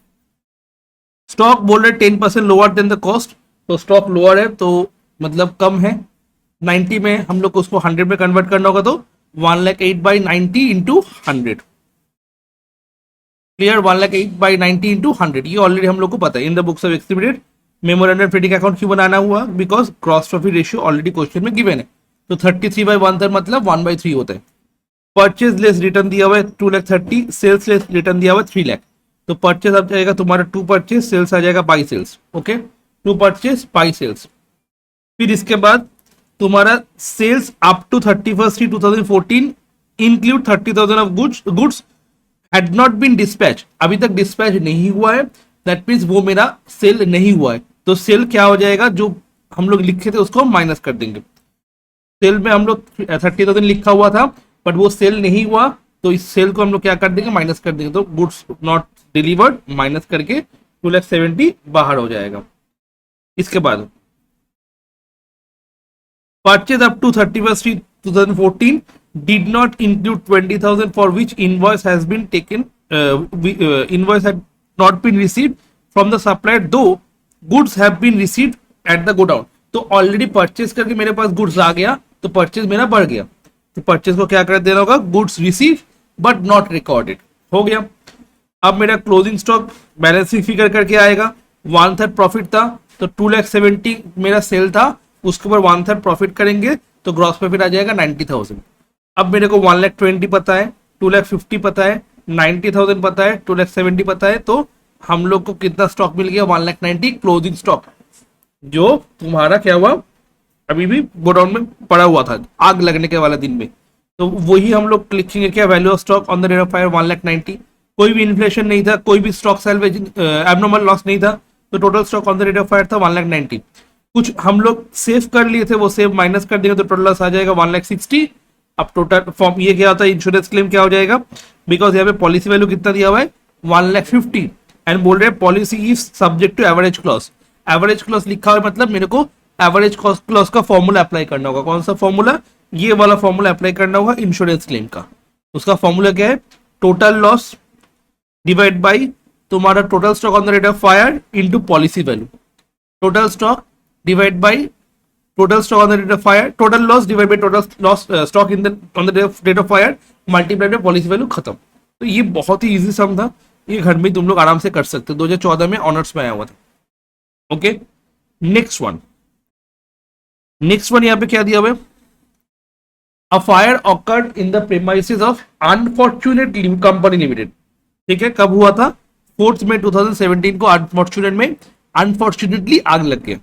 स्टॉक बोल रहे 10% लोअर देन द कॉस्ट, तो स्टॉक लोअर है तो मतलब कम है। 90 में हम लोग को उसको 100 में कन्वर्ट करना होगा, तो 1,08/90 इंटू 100। क्लियर? 1,08/90 इंटू 100, ये ऑलरेडी हम लोग को पता है। इन the books of x limited memorandum trading account क्यों बनाना हुआ? Because cross profit ratio already question में गिवन है, तो 33/1 मतलब 1/3 होता है। परचेज लेस रिटर्न दिया हुआ है 2,30,000, सेल्स लेस रिटर्न दिया हुआ है 3 लाख, तो परचेज अब जाएगा तुम्हारा 2 परचेज, सेल्स आ जाएगा by sales, okay. 2 purchase by sales, फिर इसके बाद तुम्हारा sales up to 31st 2014 include 30,000 of goods had not been dispatch, अभी तक डिस्पैच नहीं हुआ है, दैट मीन्स वो मेरा सेल नहीं हुआ है। तो सेल क्या हो जाएगा? जो हम लोग लिखे थे उसको माइनस कर देंगे। सेल में हम लोग 30,000 लिखा हुआ था बट वो सेल नहीं हुआ, तो इस सेल को हम लोग क्या कर देंगे? माइनस कर देंगे, तो गुड्स नॉट डिलीवर्ड माइनस करके 2,70,000 बाहर हो जाएगा। इसके बाद purchase up to 31st 2014 did not include 20,000 for which invoice has been taken, invoice had not been received from the supplier though goods have been received at the godown। तो already purchase करके मेरे पास goods आ गया, तो purchase मेरा बढ़ गया, तो purchase को क्या कर देना होगा? Goods receive but not recorded, हो गया। अब मेरा closing stock balance sheet figure करके आएगा, 1/3 प्रॉफिट था, तो 2,70,000 मेरा सेल था, उसके ऊपर 1/3 प्रॉफिट करेंगे तो ग्रॉस प्रॉफिट आ जाएगा 90,000। अब मेरे को 1,20,000 पता है, 2,50,000 पता है, 90,000 पता है, 2,70,000 पता है, तो हम लोग को कितना स्टॉक मिल गया 1,90,000 क्लोजिंग स्टॉक, जो तुम्हारा क्या हुआ अभी भी गोडाउन में पड़ा हुआ था आग लगने के वाला दिन में। तो वही हम लोग लिखेंगे क्या, value of stock on the rate of fire 1,90,000। कोई भी इन्फ्लेशन नहीं था, कोई भी स्टॉक सैल्वेज एबनॉर्मल लॉस नहीं था, तो total stock on the rate of fire था 1,90,000। कुछ हम लोग सेव कर लिए थे, वो सेव माइनस कर देंगे तो टोटल लॉस आ जाएगा 1,60,000। अब टोटल फॉर्म ये क्या होता है, इंश्योरेंस क्लेम क्या हो जाएगा, बिकॉज यहाँ पे पॉलिसी वैल्यू कितना दिया हुआ है 1,50,000 एंड बोल रहे हैं policy is subject to average clause. Average clause लिखा हुआ है मतलब मेरे को एवरेज क्लॉज का फॉर्मूला अप्लाई करना होगा। कौन सा फॉर्मूला, ये वाला फॉर्मूला अप्लाई करना होगा इंश्योरेंस क्लेम का। उसका फॉर्मूला क्या है, टोटल लॉस डिवाइड बाई तुम्हारा total stock on the rate of fire into policy value. Total stock divide by total stock on the rate of fire, total loss divide by total loss stock in the on the rate of fire multiplied by policy value, खत्म। तो ये बहुत ही easy सम था, ये घर में तुम लोग आराम से कर सकते हो, 2014 में ऑनर्स में आया हुआ था। ओके, नेक्स्ट वन यहाँ पे क्या दिया हुआ है, a fire occurred in the premises of unfortunate company limited. ठीक है, कब हुआ था, 4 मई 2017 को अनफॉर्चुनेटली आग लग गया।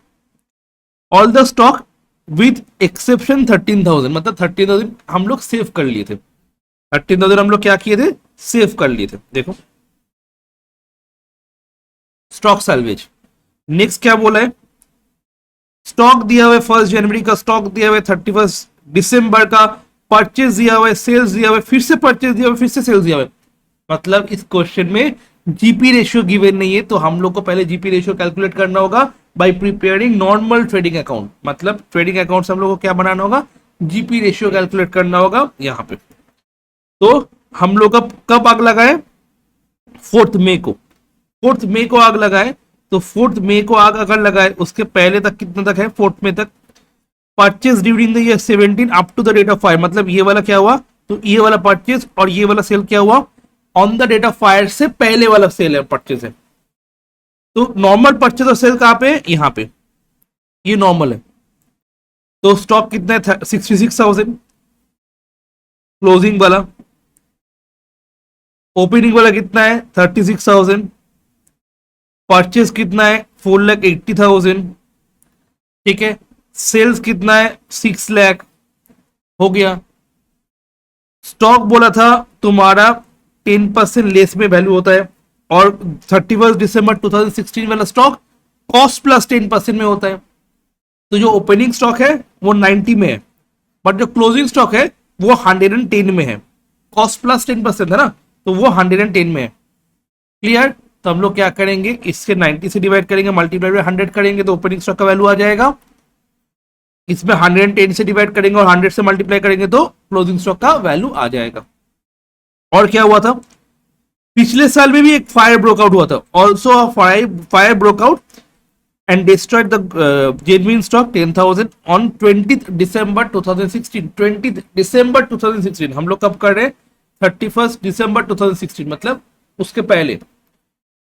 All the stock with exception 13,000, मतलब 13,000 हम लोग सेव कर लिए थे। 13,000 हम लोग क्या किए थे, सेव कर लिए थे। देखो स्टॉक सैल्वेज। नेक्स्ट क्या बोला है, स्टॉक दिया हुआ है 1 जनवरी का, स्टॉक दिया हुआ है 31 दिसंबर का, परचेज दिया हुआ है, सेल्स दिया हुआ है, फिर से परचेज दिया हुआ है, फिर से सेल्स दिया हुआ है। मतलब इस क्वेश्चन में जीपी रेशियो गिवन नहीं है, तो हम लोग को पहले जीपी रेशियो कैलकुलेट करना होगा bye preparing normal trading account. मतलब ट्रेडिंग अकाउंट से हम लोग को क्या बनाना होगा, जीपी रेशियो कैलकुलेट करना होगा यहाँ पे। तो हम लोग कब आग लगाए, 4 मई को, 4 मई को आग लगाए। तो 4 मई को आग अगर लगाए, उसके पहले तक कितना तक है, 4 मई तक purchase during the year 17 up to the rate of fire. मतलब ये वाला क्या हुआ, तो ये वाला परचेज और ये वाला सेल क्या हुआ, on the date of fire से पहले वाला सेल है, परचेज है। तो नॉर्मल परचेज और सेल कहां पे है, यहां पे, ये नॉर्मल है। तो स्टॉक कितना है 66,000 क्लोजिंग वाला, ओपनिंग वाला कितना है 36,000, परचेज कितना है 4,80,000। ठीक है, सेल्स कितना है 6 लाख हो गया। स्टॉक बोला था तुम्हारा 10% लेस में वैल्यू होता है, और 31 दिसंबर 2016 वाला स्टॉक कॉस्ट प्लस 10% में होता है। तो जो ओपनिंग स्टॉक है वो 90 में है, बट जो क्लोजिंग स्टॉक है वो 110 में है। कॉस्ट प्लस 10% है ना, तो वो 110 में है। क्लियर, तो हम लोग क्या करेंगे, इसके 90 से डिवाइड करेंगे, मल्टीप्लाई बाय 100 करेंगे, तो ओपनिंग स्टॉक का वैल्यू आ जाएगा। इसमें 110 से डिवाइड करेंगे और 100 से मल्टीप्लाई करेंगे तो क्लोजिंग स्टॉक का वैल्यू आ जाएगा। और क्या हुआ था, पिछले साल में भी एक फायर ब्रोकआउट हुआ था, also fire broke out and destroyed the genuine stock 10,000 on 20 दिसंबर 2016। 20 दिसंबर 2016 हम लोग कब कर रहे हैं, 31 दिसंबर 2016, मतलब उसके पहले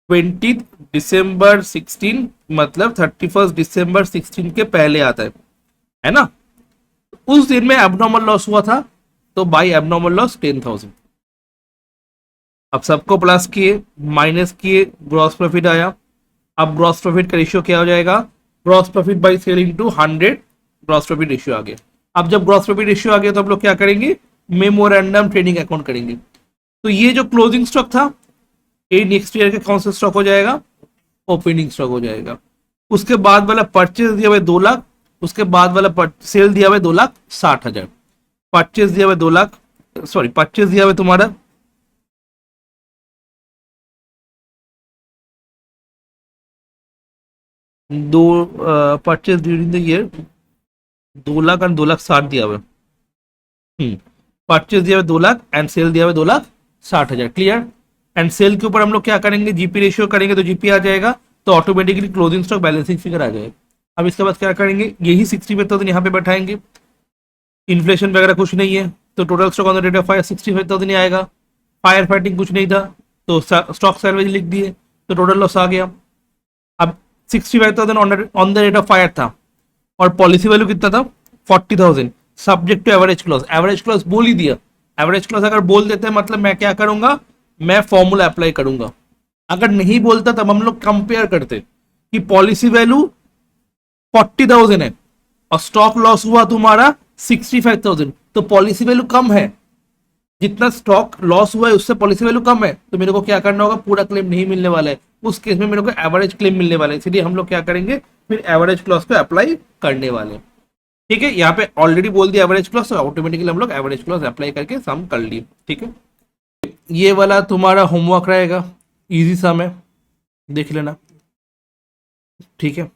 20 दिसंबर 16, मतलब 31 दिसंबर 16 के पहले आता है ना। उस दिन में एबनॉर्मल लॉस हुआ था, तो बाय एबनॉर्मल लॉस 10,000। अब सबको प्लस किए माइनस किए, ग्रॉस प्रॉफिट आया। अब ग्रॉस प्रॉफिट का रेशियो क्या हो जाएगा, gross profit by sell into 100, gross profit ratio आ गया। अब जब ग्रॉस प्रॉफिट रेशियो आ गया तो हम लोग क्या करेंगे, मेमोरेंडम ट्रेडिंग अकाउंट करेंगे। तो ये जो क्लोजिंग स्टॉक था ये नेक्स्ट ईयर के कौन सा स्टॉक हो जाएगा, ओपनिंग स्टॉक हो जाएगा। उसके बाद वाला परचेज दिया हुआ 2 लाख, उसके बाद वाला सेल दिया हुआ 2,60,000। परचेज दिया हुआ 2 लाख, सॉरी परचेज दिया हुआ तुम्हारा purchase during the year 2 lakh और 2,60,000 दिया हुआ। परचेज दिया हुआ 2 लाख एंड सेल दिया हुआ 2,60,000। क्लियर, एंड सेल के ऊपर हम लोग क्या करेंगे, जीपी रेशियो करेंगे, तो जीपी आ जाएगा, तो automatically closing stock balancing figure आ जाएगा। अब इसके बाद क्या करेंगे, यही 65,000 यहाँ पे बैठाएंगे, इन्फ्लेशन वगैरह कुछ नहीं है, तो total stock on the rate of fire 65,000 ही आएगा। फायर फाइटिंग कुछ नहीं था, तो स्टॉक सैल्वेज लिख दिए, तो टोटल लॉस आ गया। अब 65,000 on the rate of fire था, और पॉलिसी वैल्यू कितना था 40,000, subject to average clause. Average clause बोल ही दिया, एवरेज क्लॉज अगर बोल देते हैं मतलब मैं क्या करूंगा, मैं फॉर्मूला अप्लाई करूंगा। अगर नहीं बोलता तब हम लोग कंपेयर करते कि पॉलिसी वैल्यू 40,000 है और स्टॉक लॉस हुआ तुम्हारा 65,000, तो पॉलिसी वैल्यू कम है, जितना स्टॉक लॉस हुआ है उससे पॉलिसी वैल्यू कम है, तो मेरे को क्या करना होगा, पूरा क्लेम नहीं मिलने वाला है, उस केस में मेरे को एवरेज क्लेम मिलने वाला है, इसलिए हम लोग क्या करेंगे, फिर एवरेज क्लॉज को अप्लाई करने वाले हैं। ठीक है, यहाँ पे ऑलरेडी बोल दिया एवरेज क्लॉज, तो ऑटोमेटिकली हम लोग एवरेज क्लॉज अप्लाई करके सम कर लिए। ठीक है, ये वाला तुम्हारा होमवर्क रहेगा, इजी सम है, देख लेना। ठीक है,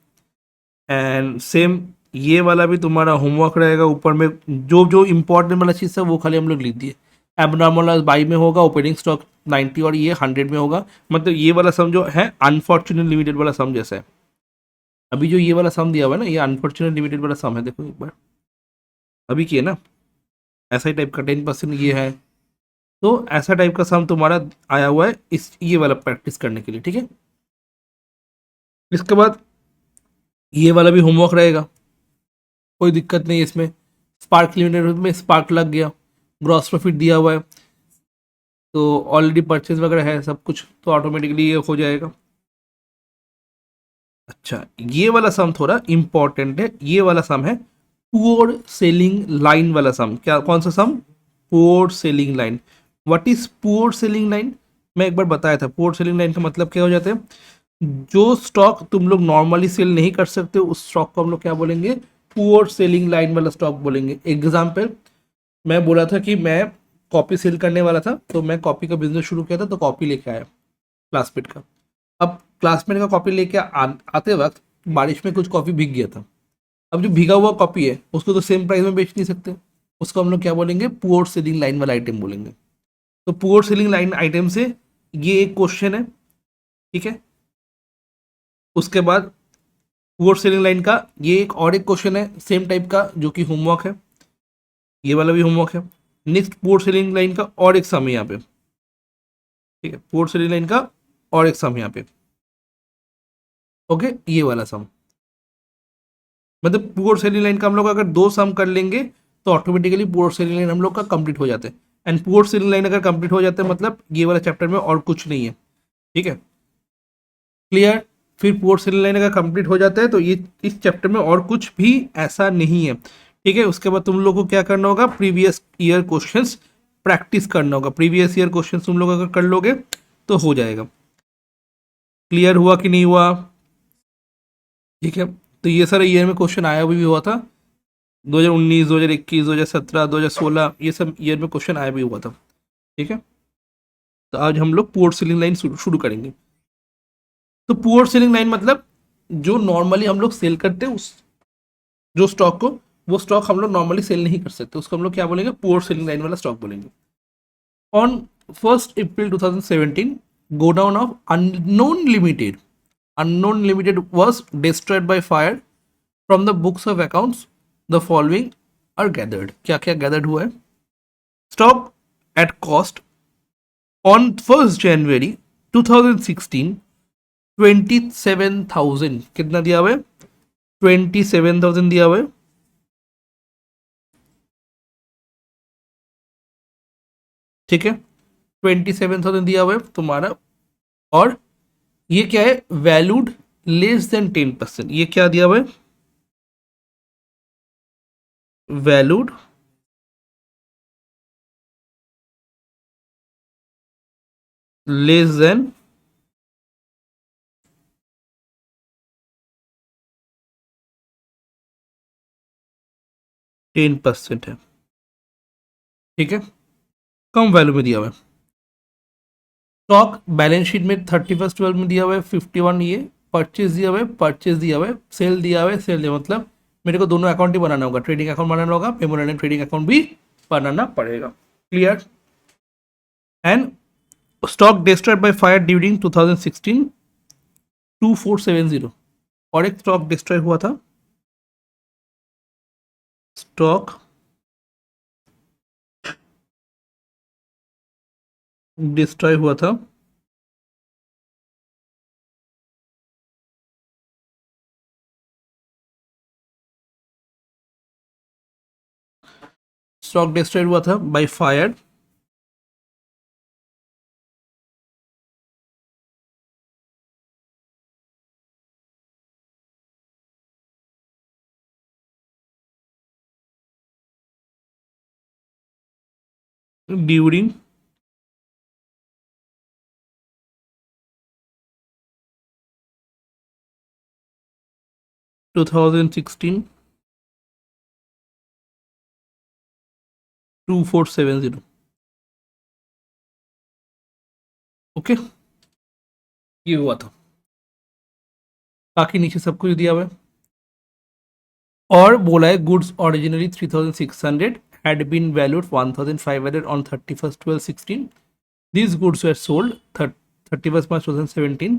एंड सेम ये वाला भी तुम्हारा होमवर्क रहेगा, ऊपर में जो जो इंपॉर्टेंट वाला चीज़ है वो खाली हम लोग लिख दिए। एबनॉर्मल बाई में होगा, ओपनिंग स्टॉक 90 और ये 100 में होगा, मतलब ये वाला सम जो है अनफॉर्चुनेट लिमिटेड वाला सम जैसा है। अभी जो ये वाला सम दिया हुआ है ना, ये अनफॉर्चुनेट लिमिटेड वाला सम है, देखो एक बार अभी किए ना, ऐसा ही टाइप का 10% ये है, तो ऐसा टाइप का सम तुम्हारा आया हुआ है इस ये वाला प्रैक्टिस करने के लिए। ठीक है, इसके बाद ये वाला भी होमवर्क रहेगा, कोई दिक्कत नहीं है इसमें। स्पार्क लिमिटेड में स्पार्क लग गया, ग्रॉस प्रॉफिट दिया हुआ है, तो ऑलरेडी परचेज वगैरह है सब कुछ, तो ऑटोमेटिकली ये हो जाएगा। अच्छा, ये वाला सम थोड़ा इंपॉर्टेंट है, ये वाला सम है पुअर सेलिंग लाइन वाला सम। क्या, कौन सा sum, poor selling line. What is poor selling line, मैं एक बार बताया था, पुअर सेलिंग लाइन का मतलब क्या हो जाता है, जो स्टॉक तुम लोग नॉर्मली सेल नहीं कर सकते उस स्टॉक को हम लोग क्या बोलेंगे, पुअर सेलिंग लाइन वाला स्टॉक बोलेंगे। एग्जाम्पल, मैं बोला था कि मैं कॉपी सेल करने वाला था, तो मैं कॉपी का बिजनेस शुरू किया था, तो कॉपी लेके आया क्लासमेट का। अब क्लासमेट का कॉपी लेके आते वक्त बारिश में कुछ कॉपी भीग गया था। अब जो भीगा हुआ कॉपी है उसको तो सेम प्राइस में बेच नहीं सकते, उसको हम लोग क्या बोलेंगे, पुअर सेलिंग लाइन वाला आइटम बोलेंगे। तो पुअर सेलिंग लाइन आइटम से ये एक क्वेश्चन है। ठीक है, उसके बाद पुअर सेलिंग लाइन का ये एक और एक क्वेश्चन है सेम टाइप का, जो कि होमवर्क है, ये वाला भी होमवर्क है। नेक्स्ट पुअर सेलिंग लाइन का और एक सम है यहाँ पे। ठीक है, पुअर सेलिंग लाइन का और एक सम यहाँ पे। ओके, ये वाला सम, मतलब पुअर सेलिंग लाइन का हम लोग अगर दो सम कर लेंगे तो ऑटोमेटिकली पुअर सेलिंग लाइन हम लोग का कंप्लीट हो जाता है। एंड पुअर सेलिंग लाइन अगर कंप्लीट हो जाता है मतलब ये वाला चैप्टर में और कुछ नहीं है। ठीक है, क्लियर। फिर पुअर सेलिंग लाइन अगर कंप्लीट हो जाता है तो ये इस चैप्टर में और कुछ भी ऐसा नहीं है। ठीक है, उसके बाद तुम लोग को क्या करना होगा, प्रीवियस ईयर क्वेश्चंस प्रैक्टिस करना होगा। प्रीवियस ईयर क्वेश्चंस तुम लोग अगर कर लोगे तो हो जाएगा। क्लियर हुआ कि नहीं हुआ। ठीक है, तो ये सारा ईयर में क्वेश्चन आया भी हुआ था, 2019, 2021, 2017, 2016, ये सब ईयर में क्वेश्चन आया भी हुआ था। ठीक है, तो आज हम लोग पुअर सेलिंग लाइन शुरू करेंगे। तो पुअर सेलिंग लाइन मतलब जो नॉर्मली हम लोग सेल करते हैं उस जो स्टॉक को, वो स्टॉक हम लोग नॉर्मली सेल नहीं कर सकते, उसको हम लोग क्या बोलेंगे, पुअर सेलिंग लाइन वाला स्टॉक बोलेंगे। On 1st April 2017, go down of unknown limited was destroyed by fire from the books of accounts, the following are gathered। क्या क्या गैदर्ड हुआ है, stock at cost on 1st January 2016 27,000, कितना दिया हुआ है, 27,000 दिया हुआ है। ठीक है, 27,000 दिया हुआ है तुम्हारा, और ये क्या है, वैल्यूड लेस देन 10%, ये क्या दिया हुआ है, वैल्यूड लेस देन 10% है। ठीक है, कम वैल्यू में दिया हुआ है। स्टॉक बैलेंस शीट में 31/12 में दिया हुआ है 51, ये परचेज दिया हुआ है, परचेज दिया हुआ है, सेल दिया हुआ है, सेल दिया, मतलब मेरे को दोनों अकाउंट ही बनाना होगा, ट्रेडिंग अकाउंट बनाना होगा, मेमोरेंडम ट्रेडिंग अकाउंट भी बनाना पड़ेगा। Clear. And stock destroyed by fire during 2016 2470, और एक स्टॉक डिस्ट्रॉय हुआ था, स्टॉक डिस्ट्रॉय हुआ था स्टॉक डिस्ट्रॉय हुआ था बाय फायर ड्यूरिंग 2016 2470. ओके, ये हुआ था। बाकी नीचे सब कुछ दिया हुआ है और बोला है goods originally 3600 had been valued 1500 on 31st 12/16. These goods were sold 31st March 2017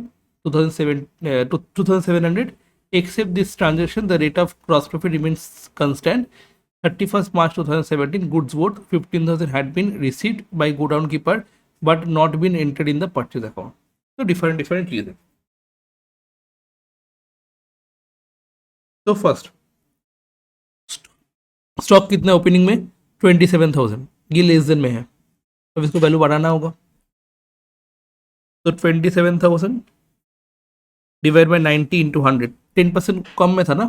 to 2700. Except this transaction, the rate of gross profit remains constant. 31st March 2017 goods worth 15,000 had been received by godown keeper but not been entered in the purchase account. So different चीज़ है। तो first stock कितना opening में 27,000, ये less than में है, अब इसको value बढ़ाना होगा। तो 27,000 डिवाइड बाई 90 इंटू 100, 10% कम में था ना,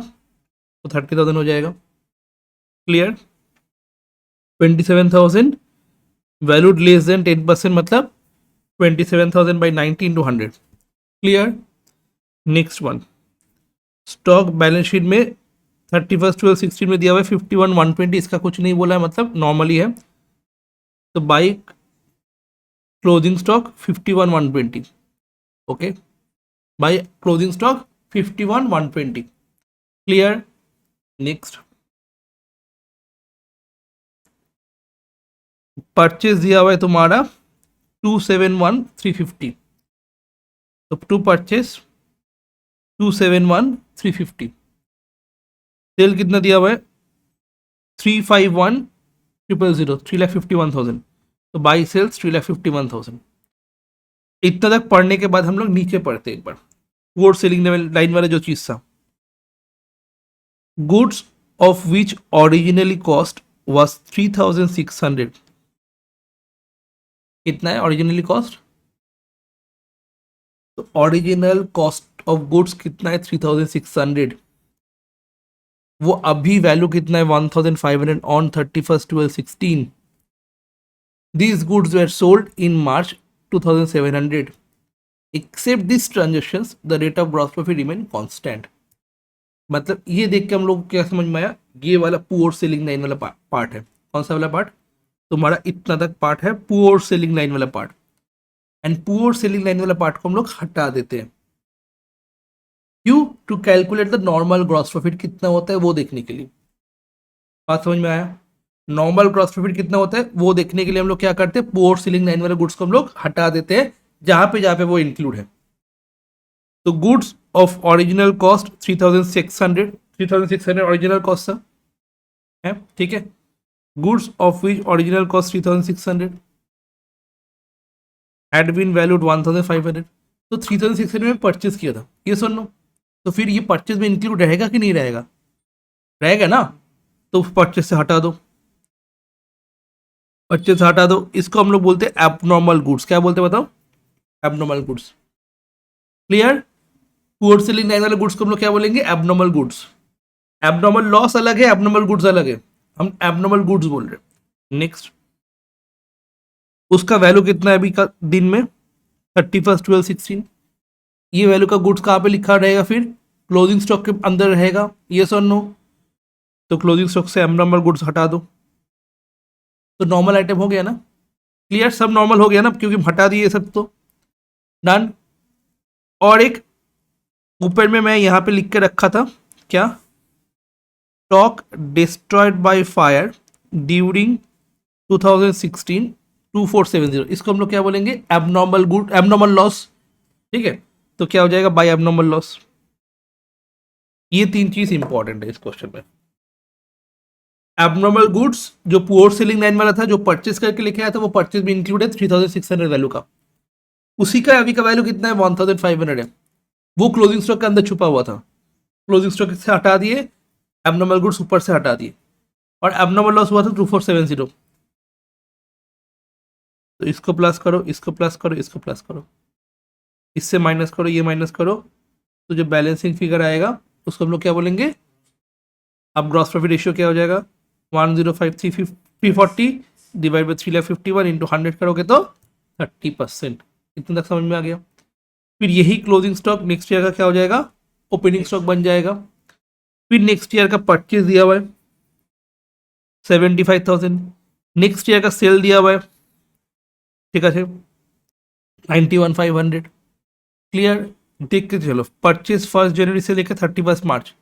तो 30,000 हो जाएगा। क्लियर? 27,000 वैल्यूड लेस देन 10% मतलब 27,000 by 90 into 100। Clear? Next one, stock balance sheet में 31/12/16 में दिया हुआ है 51,120, इसका कुछ नहीं बोला है, मतलब नॉर्मली है। तो by closing stock 51,120, okay, by closing stock 51,120। Clear? Next, purchase दिया हुआ है तुम्हारा 271,350, तो टू परचेज 271,350। सेल कितना दिया हुआ है 351,000, 3,51,000, तो बाई सेल्स 3,51,000। इतना तक पढ़ने के बाद हम लोग नीचे पढ़ते एक बार, गुड सेलिंग लाइन वाला जो चीज था, goods of which originally cost was 3,600। कितना है ओरिजिनली कॉस्ट? तो ओरिजिनल कॉस्ट ऑफ गुड्स कितना है 3,600, वो अभी वैल्यू कितना है 1,500 on 31/12/16। These goods were sold in March 2,700. Except these transactions, the rate of gross profit remain constant. मतलब ये देख के हम लोग क्या समझ में आया, ये वाला पुअर सेलिंग लाइन वाला पार्ट है। कौन सा वाला पार्ट? तुम्हारा इतना तक पार्ट है पुअर सेलिंग लाइन वाला part, and poor selling line वाला पार्ट को हम लोग हटा देते हैं। क्यों? To calculate the normal gross profit कितना होता है वो देखने के लिए। बात समझ में आया? नॉर्मल ग्रॉस प्रॉफिट कितना होता है वो देखने के लिए हम लोग क्या करते हैं, पुअर सेलिंग लाइन वाले गुड्स को हम लोग हटा देते हैं जहां पे वो इंक्लूड है। तो goods of original cost 3,600 original cost था, है ठीक है। Goods of which original cost 3,600 had been valued 1,500, तो 3,600 में परचेज किया था, ये सुन लो। तो फिर ये परचेज में इंक्लूड रहेगा कि नहीं रहेगा? रहेगा ना, तो परचेज से हटा दो, परचेज से हटा दो। इसको हम लोग बोलते हैं एबनॉर्मल गुड्स। क्या बोलते हैं बताओ? Abnormal goods. Clear? Poor selling line वाले गुड्स को हम लोग क्या बोलेंगे? Abnormal goods. एबनॉर्मल लॉस अलग है, एबनॉर्मल गुड्स अलग है, हम एबनॉर्मल गुड्स बोल रहे हैं। नेक्स्ट, उसका वैल्यू कितना है अभी का दिन में 31/12/16। ये वैल्यू का गुड्स कहाँ पे लिखा रहेगा? फिर क्लोजिंग स्टॉक के अंदर रहेगा, यस और नो? तो क्लोजिंग स्टॉक से एबनॉर्मल गुड्स हटा दो, तो नॉर्मल आइटम हो गया ना। क्लियर? सब नॉर्मल हो गया ना, क्योंकि हटा दिए सब, तो डन। और एक ऊपर में मैं यहाँ पे लिख के रखा था क्या, stock destroyed by fire during 2016 2470, इसको हम लोग क्या बोलेंगे? Abnormal good, abnormal loss. ठीक है, तो क्या हो जाएगा? By abnormal loss. ये तीन चीज इंपॉर्टेंट है इस क्वेश्चन में। एबनॉर्मल गुड्स जो पुअर सेलिंग लाइन वाला था, जो परचेज करके लेके आया था, वो परचेज भी इंक्लूड है 3,600 वैल्यू का। उसी का अभी का वैल्यू कितना है? 1,500 है, वो क्लोजिंग स्टॉक के अंदर छुपा हुआ था। क्लोजिंग स्टॉक से हटा दिए, एबनॉर्मल गुड्स ऊपर से हटा दिए, और एबनॉर्मल लॉस हुआ था 2470। तो इसको प्लस करो, इसको प्लस करो, इसको प्लस करो, इससे माइनस करो, ये माइनस करो, तो जो बैलेंसिंग फिगर आएगा उसको हम लोग क्या बोलेंगे? अब ग्रॉस प्रॉफिट रेशियो क्या हो जाएगा? 105,340 डिवाइड बाई 3,51,000 इंटू 100 करोगे तो 30%। इतना तक समझ में आ गया। फिर यही क्लोजिंग स्टॉक नेक्स्ट ईयर का क्या हो जाएगा, ओपनिंग स्टॉक बन जाएगा। फिर नेक्स्ट ईयर का परचेज दिया हुआ है 75,000, नेक्स्ट ईयर का सेल दिया हुआ है, ठीक है 91,500। क्लियर, देख के चलो, परचेज 1 जनवरी से लेकर 31 मार्च,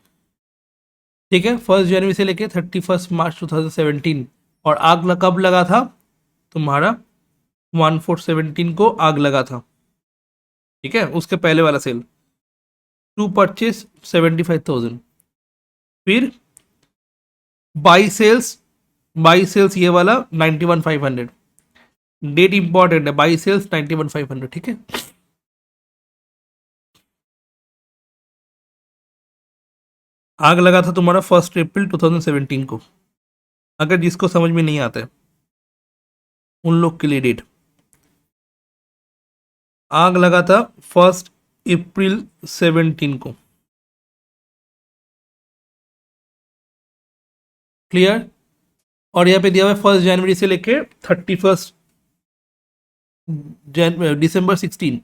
ठीक है 1 जनवरी से लेकर 31 मार्च 2017। और आग कब लगा था तुम्हारा, 1/4/17 को आग लगा था, ठीक है, उसके पहले वाला सेल टू परचेज 75,000। फिर बाई सेल्स ये वाला 91,500, डेट इंपॉर्टेंट है, बाई सेल्स 91,500, ठीक है। आग लगा था तुम्हारा 1 अप्रैल 2017 को, अगर जिसको समझ में नहीं आता है उन लोग के लिए डेट, आग लगा था 1 अप्रैल 17 को। क्लियर, और यहाँ पे दिया हुआ है 1 जनवरी से लेके 31 दिसंबर 16।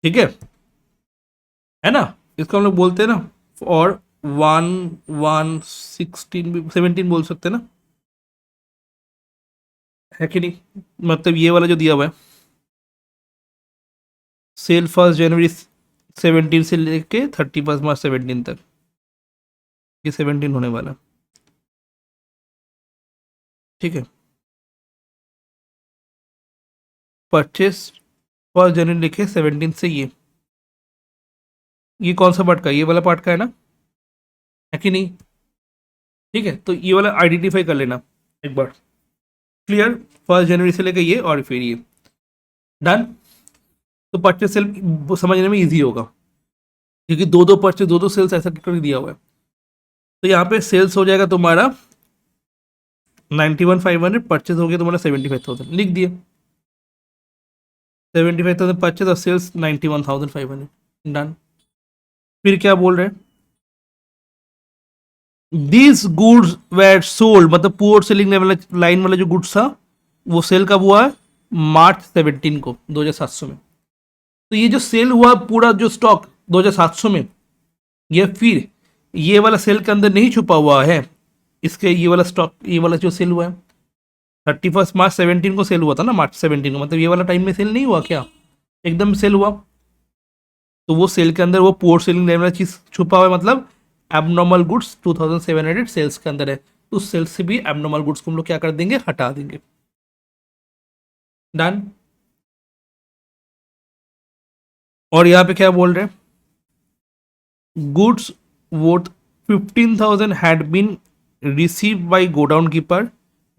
ठीक है ना, इसको हम लोग बोलते हैं ना, और 1/1/16 भी 17 बोल सकते हैं ना, है कि नहीं। मतलब ये वाला जो दिया हुआ है सेल 1 जनवरी 17 से लेके 31 मार्च 17 तक, ये 17 होने वाला, ठीक है। परचेस 1 जनवरी लिखे 17 से, ये कौन सा पार्ट का, ये वाला पार्ट का है ना, है कि नहीं। ठीक है, तो ये वाला आइडेंटिफाई कर लेना एक बार। क्लियर, 1 जनवरी से लेकर ये और फिर ये डन। तो परचेस सेल समझने में इजी होगा, क्योंकि दो परचेस दो सेल्स ऐसा करके दिया हुआ है। तो यहाँ पे सेल्स हो जाएगा तुम्हारा 91,500, परचेज हो गया तुम्हारा 75,000, लिख दिए 75,000 परचेज और सेल्स 91,500, डन। फिर क्या बोल रहे हैं, दीज गुड्स वेर सोल्ड, मतलब पुअर सेलिंग लाइन वाला जो गुड्स था वो सेल कब हुआ है, मार्च 17 को 2700 में। तो ये जो सेल हुआ पूरा जो स्टॉक 2700 में, ये फिर ये वाला सेल के अंदर नहीं छुपा हुआ है, इसके ये वाला स्टॉक, ये वाला जो सेल हुआ है 31 मार्च 17 को सेल हुआ था ना, मार्च 17 को, मतलब ये वाला टाइम में सेल नहीं हुआ क्या, एकदम सेल हुआ। तो वो सेल के अंदर वो पोर्ट सेलिंग वाला चीज छुपा हुआ है, मतलब एबनॉर्मल गुड्स 2700 सेल्स के अंदर है, तो उस सेल्स से भी एबनॉर्मल गुड्स को हम लोग क्या कर देंगे, हटा देंगे। डन। और यहाँ पे क्या बोल रहे हैं, goods worth 15,000 had been receive by godown keeper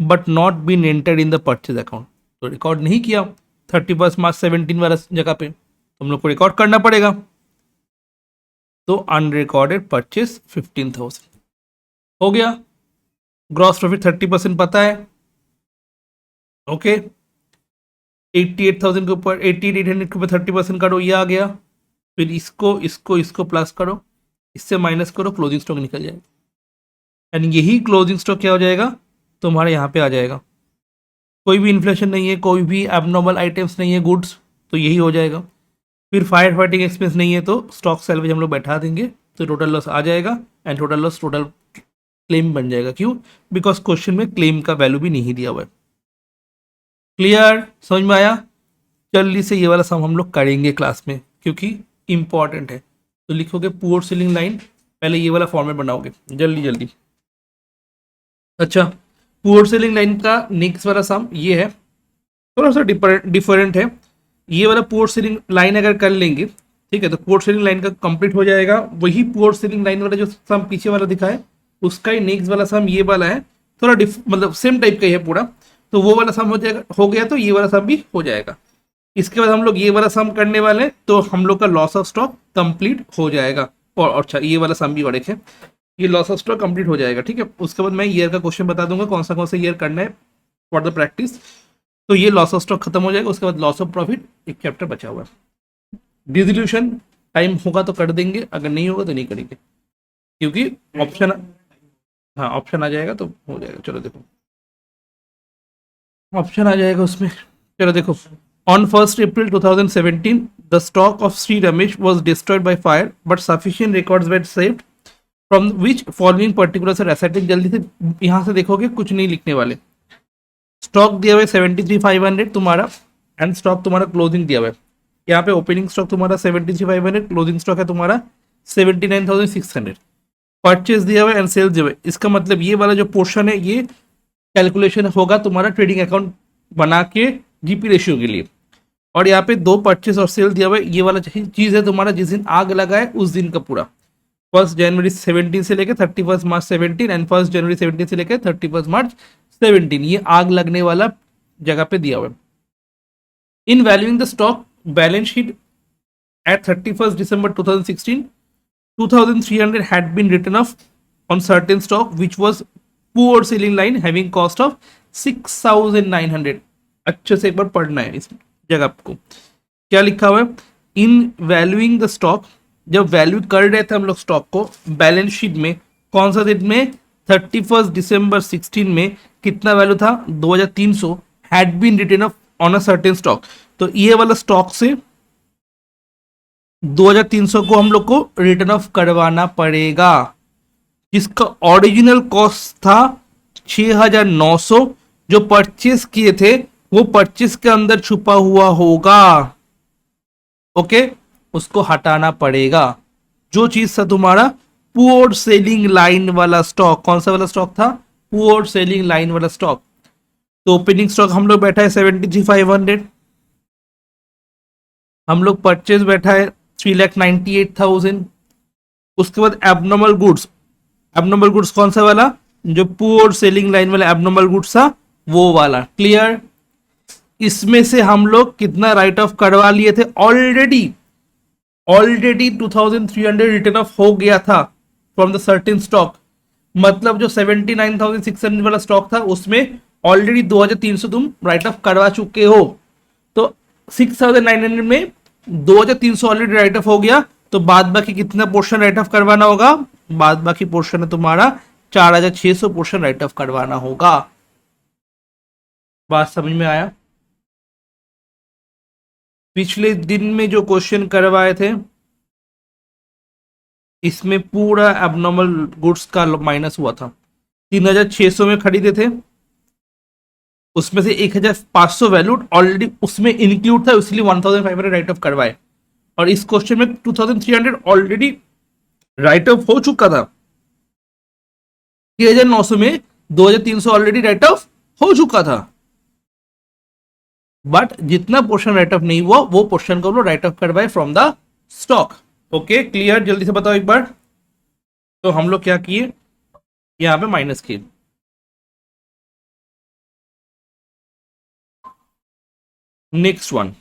but not been entered in the purchase account. तो रिकॉर्ड नहीं किया 31 मार्च 17 वाला जगह पे, तो हम लोग को रिकॉर्ड करना पड़ेगा। तो अनरिकॉर्डेड परचेज 15,000 हो गया। ग्रॉस प्रॉफिट 30% पता है, ओके। 88,000 के ऊपर 88,800 के ऊपर 30% काटो, ये आ गया। फिर इसको प्लस करो, इससे माइनस करो, क्लोजिंग स्टॉक निकल जाएगा। एंड यही क्लोजिंग स्टॉक क्या हो जाएगा, तुम्हारे यहाँ पे आ जाएगा। कोई भी इन्फ्लेशन नहीं है, कोई भी एबनॉर्मल आइटम्स नहीं है गुड्स, तो यही हो जाएगा। फिर फायर फाइटिंग एक्सपेंस नहीं है, तो स्टॉक सैलवेज हम लोग बैठा देंगे, तो टोटल लॉस आ जाएगा। And total loss total claim बन जाएगा। क्यों, बिकॉज क्वेश्चन में क्लेम का वैल्यू भी नहीं दिया हुआ है। क्लियर, समझ में आया। जल्दी से ये वाला सम हम लोग करेंगे क्लास में, क्योंकि इंपॉर्टेंट है। तो लिखोगे पुअर सेलिंग लाइन, पहले ये वाला फॉर्मेट बनाओगे जल्दी जल्दी। अच्छा, पुअर सेलिंग लाइन का नेक्स्ट वाला सम ये है, थोड़ा सा डिफरेंट है। ये वाला पुअर सेलिंग लाइन अगर कर लेंगे, ठीक है, तो पुअर सेलिंग लाइन का कंप्लीट हो जाएगा। वही पुअर सेलिंग लाइन वाला जो सम पीछे वाला दिखा है, उसका ही नेक्स्ट वाला सम ये वाला है, थोड़ा मतलब सेम टाइप का ही है पूरा। तो वो वाला सम हो जाएगा, हो गया, तो ये वाला सम भी हो जाएगा। इसके बाद हम लोग ये वाला सम करने वाले हैं, तो हम लोग का लॉस ऑफ स्टॉक कंप्लीट हो जाएगा। और अच्छा, ये वाला सम भी और एक है, ये लॉस ऑफ स्टॉक कंप्लीट हो जाएगा। ठीक है, उसके बाद मैं ईयर का क्वेश्चन बता दूंगा कौन सा ईयर करना है फॉर द प्रैक्टिस। तो ये लॉस ऑफ स्टॉक खत्म हो जाएगा, उसके बाद लॉस ऑफ प्रॉफिट एक चैप्टर बचा हुआ है। डिसोल्यूशन टाइम होगा तो कर देंगे, अगर नहीं होगा तो नहीं करेंगे, क्योंकि ऑप्शन, हाँ ऑप्शन आ जाएगा तो हो जाएगा। चलो देखो ऑप्शन आ जाएगा उसमें। चलो देखो, on 1st April 2017 the stock of Shri Ramesh was destroyed by fire but sufficient records were saved from which following particular सर एसेटिक। जल्दी से यहाँ से देखोगे, कुछ नहीं लिखने वाले। स्टॉक दिया हुआ है 73,500 तुम्हारा, एंड स्टॉक तुम्हारा क्लोजिंग दिया हुआ है। यहाँ पे ओपनिंग स्टॉक तुम्हारा 73,500, क्लोजिंग स्टॉक है तुम्हारा 79,600, परचेज दिया हुआ है एंड सेल्स दिया हुआ है। इसका मतलब ये वाला जो पोर्शन है ये कैलकुलेशन होगा तुम्हारा ट्रेडिंग अकाउंट बना के जीपी रेशियो के लिए। और यहाँ पे दो परचेज और सेल दिया हुआ है, ये वाला चीज है तुम्हारा जिस दिन आग लगा है उस दिन का पूरा, 1 जनवरी 17 से लेकर 31 मार्च 17 एंड 1 जनवरी 17 से लेकर 31 मार्च 17, ये आग लगने वाला जगह पे दिया हुआ है। In valuing the stock balance sheet at 31 December 2016 2,300 had been written off on certain stock which was poor selling line having cost of 6,900। अच्छे से एक बार पढ़ना है इस जगह को, क्या लिखा हुआ है। इन वैल्यूइंग द स्टॉक, जब वैल्यू कर रहे थे हम लोग स्टॉक को बैलेंस शीट में, कौन सा दिन में, 31 December 16 में कितना वैल्यू था, 2,300 had been written off on a certain stock. तो ये वाला स्टॉक से 2,300 को हम लोग को रिटर्न ऑफ करवाना पड़ेगा, जिसका ओरिजिनल कॉस्ट था 6,900। जो परचेस किए थे वो परचेस के अंदर छुपा हुआ होगा, ओके, उसको हटाना पड़ेगा। जो चीज था तुम्हारा पुअर सेलिंग लाइन वाला स्टॉक, कौन सा वाला स्टॉक था, पुअर सेलिंग लाइन वाला स्टॉक। तो ओपनिंग स्टॉक हम लोग बैठा है 73,500, हम लोग परचेज बैठा है 3,98,000। उसके बाद एबनॉर्मल गुड्स, एबनॉर्मल गुड्स कौन सा वाला, जो पुअर सेलिंग लाइन वाला एबनॉर्मल गुड्स था वो वाला, क्लियर। इसमें से हम लोग कितना राइट ऑफ करवा लिए थे ऑलरेडी, 2,300 रिटर्न ऑफ हो गया था फ्रॉम द सर्टेन स्टॉक। मतलब जो 79,600 वाला स्टॉक था उसमें ऑलरेडी 2,300 तुम राइट ऑफ करवा चुके हो। तो 6,900 में 2,300 ऑलरेडी राइट ऑफ हो गया, तो बाद बाकी कितना पोर्शन राइट ऑफ करवाना होगा, बाद बाकी पोर्शन है तुम्हारा 4,600 पोर्शन राइट ऑफ करवाना होगा। बात समझ में आया। पिछले दिन में जो क्वेश्चन करवाए थे इसमें पूरा एबनॉर्मल गुड्स का माइनस हुआ था। 3,600 में खरीदे थे, उसमें से 1,500 वैल्यूड ऑलरेडी उसमें इंक्लूड था, इसलिए 1,500 राइट ऑफ करवाए। और इस क्वेश्चन में 2,300 ऑलरेडी राइट ऑफ हो चुका था, 3,900 में 2,300 ऑलरेडी राइट ऑफ हो चुका था, बट जितना पोर्शन राइट ऑफ नहीं हुआ वो पोर्शन को राइट ऑफ करवाए from the stock. Okay clear, जल्दी से बताओ एक बार। तो हम लोग क्या किए, यहां पे माइनस किए। नेक्स्ट वन,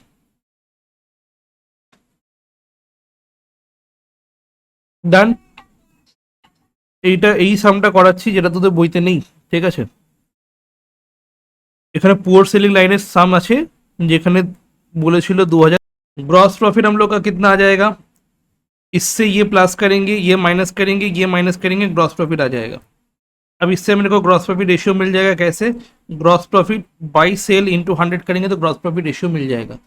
ডান। এই সামটা করাচ্ছি যেটা তোদের বইতে নেই, ঠিক আছে। এখানে পুअर सेलिंग लाइনের साम আছে যেখানে বলেছিল 2,000। ग्रॉस प्रॉफिट हम लोग का कितना आ जाएगा, इससे ये प्लस करेंगे, ये माइनस करेंगे, ये माइनस करेंगे, ग्रॉस प्रॉफिट आ जाएगा। अब इससे मेरे को ग्रॉस प्रॉफिट रेशियो मिल जाएगा, कैसे, gross profit by sale into 100 करेंगे तो ग्रॉस प्रॉफिट रेशियो मिल जाएगा।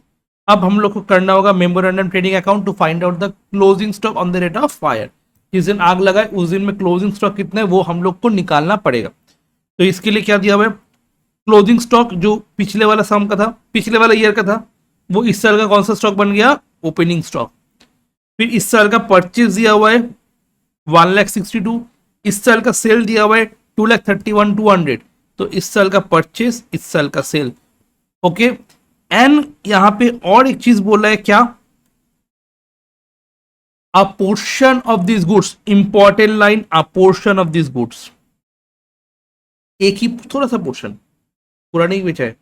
अब हम लोग को करना होगा memorandum trading account to find out the closing stock on the rate of fire. जिस दिन आग लगाए उस दिन में क्लोजिंग स्टॉक कितना है वो हम लोग को निकालना पड़ेगा। तो इसके लिए क्या दिया हुआ है, क्लोजिंग स्टॉक जो पिछले वाला सम का था, पिछले वाला ईयर का था, वो इस साल का कौन सा स्टॉक बन गया, ओपनिंग स्टॉक। फिर इस साल का परचेज दिया हुआ है 1,62,000, इस साल का सेल दिया हुआ है 2,31,200। तो इस साल का परचेज, इस साल का सेल, ओके। एंड यहां पे और एक चीज बोला है, क्या, अ portion of this goods, important line, a portion of this goods, एक ही थोड़ा सा पोर्शन, पूरा नहीं बेचा है।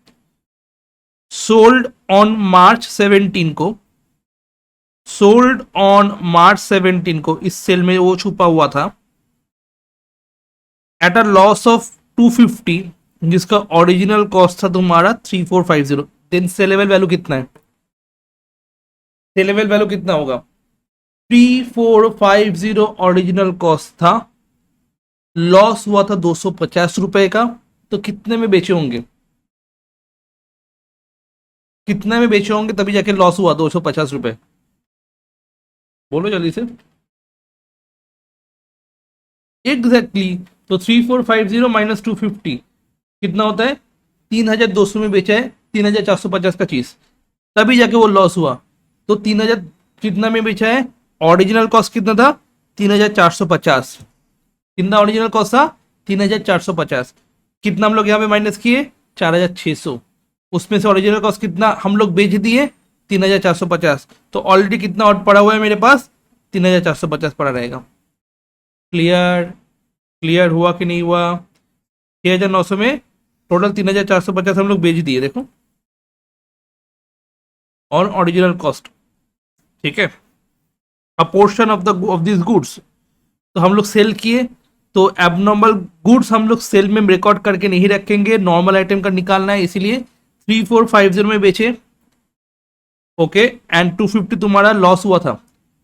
सोल्ड ऑन मार्च 17 को, सोल्ड ऑन मार्च 17 को इस सेल में वो छुपा हुआ था एट अ लॉस ऑफ 250, जिसका ओरिजिनल कॉस्ट था तुम्हारा 3450, देन सेलेबल वैल्यू कितना है? सेलेबल वैल्यू कितना होगा? 3450 ओरिजिनल कॉस्ट था, लॉस हुआ था 250 रुपए का, तो कितने में बेचे होंगे? कितने में बेचे होंगे तभी जाके लॉस हुआ 250 रुपए? बोलो जल्दी से। Exactly exactly. तो 3450 माइनस 250 कितना होता है? 3200 में बेचा है 3450 का चीज, तभी जाके वो लॉस हुआ। तो 3000 कितना में बेचा है? ओरिजिनल कॉस्ट कितना था? 3450। कितना ओरिजिनल कॉस्ट था? 3450। कितना हम लोग यहाँ पे माइनस किए? 4600। उसमें से ओरिजिनल कॉस्ट कितना हम लोग बेच दिए? 3450। तो ऑलरेडी कितना और पड़ा हुआ है मेरे पास? 3450 पड़ा रहेगा। क्लियर? क्लियर हुआ कि नहीं हुआ? 6900 में टोटल 3450 हम लोग बेच दिए, देखो, ऑन ओरिजिनल कॉस्ट। ठीक है, अ पोर्शन ऑफ दिस गुड्स, तो हम लोग सेल किए, तो एबनॉर्मल गुड्स हम लोग सेल में रिकॉर्ड करके नहीं रखेंगे, नॉर्मल आइटम का निकालना है, इसीलिए 3450 में बेचे। ओके, एंड 250 तुम्हारा लॉस हुआ था,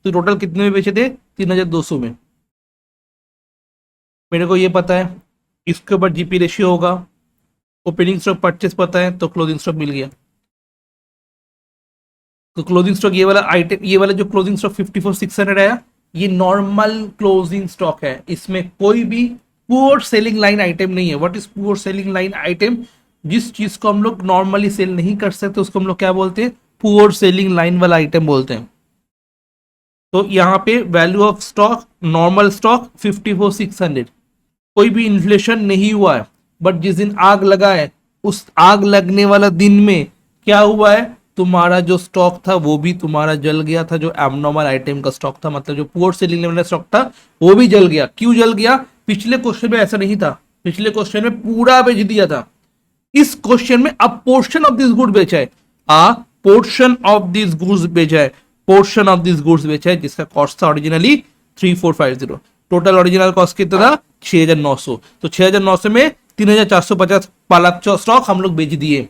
तो टोटल कितने में बेचे थे? 3200 में। मेरे को ये पता है, इसके ऊपर जीपी रेशियो होगा, ओपनिंग स्टॉक परचेस पता है, तो क्लोजिंग स्टॉक मिल गया। तो क्लोजिंग स्टॉक ये वाला आइटम, ये वाला जो क्लोजिंग स्टॉक 54600 आया, ये नॉर्मल क्लोजिंग स्टॉक है, इसमें कोई भी पुअर सेलिंग लाइन आइटम नहीं है। What is poor selling line item? जिस चीज को हम लोग नॉर्मली सेल नहीं कर सकते उसको हम लोग क्या बोलते हैं? पुअर सेलिंग लाइन वाला आइटम बोलते हैं। तो यहाँ पे value of stock, normal stock 54600, कोई भी इन्फ्लेशन नहीं हुआ है, बट जिस दिन आग लगा है उस आग लगने वाला दिन में क्या हुआ है? तुम्हारा जो स्टॉक था वो भी तुम्हारा जल गया था, जो एबनॉर्मल आइटम का स्टॉक था, मतलब जो पुअर सेलिंग वाला स्टॉक था वो भी जल गया। क्यों जल गया? पिछले क्वेश्चन में ऐसा नहीं था, पिछले क्वेश्चन में पूरा बेच दिया था, इस क्वेश्चन में अ पोर्शन ऑफ दिस गुड बेचा है, अ पोर्शन ऑफ दिस गुड्स बेचा है, पोर्शन ऑफ दिस गुड्स बेचा है, जिसका कॉस्ट था ओरिजिनली 3450। टोटल ओरिजिनल कॉस्ट कितना था? 6900। तो 6900 में 3450 वाला स्टॉक हम लोग बेच दिए,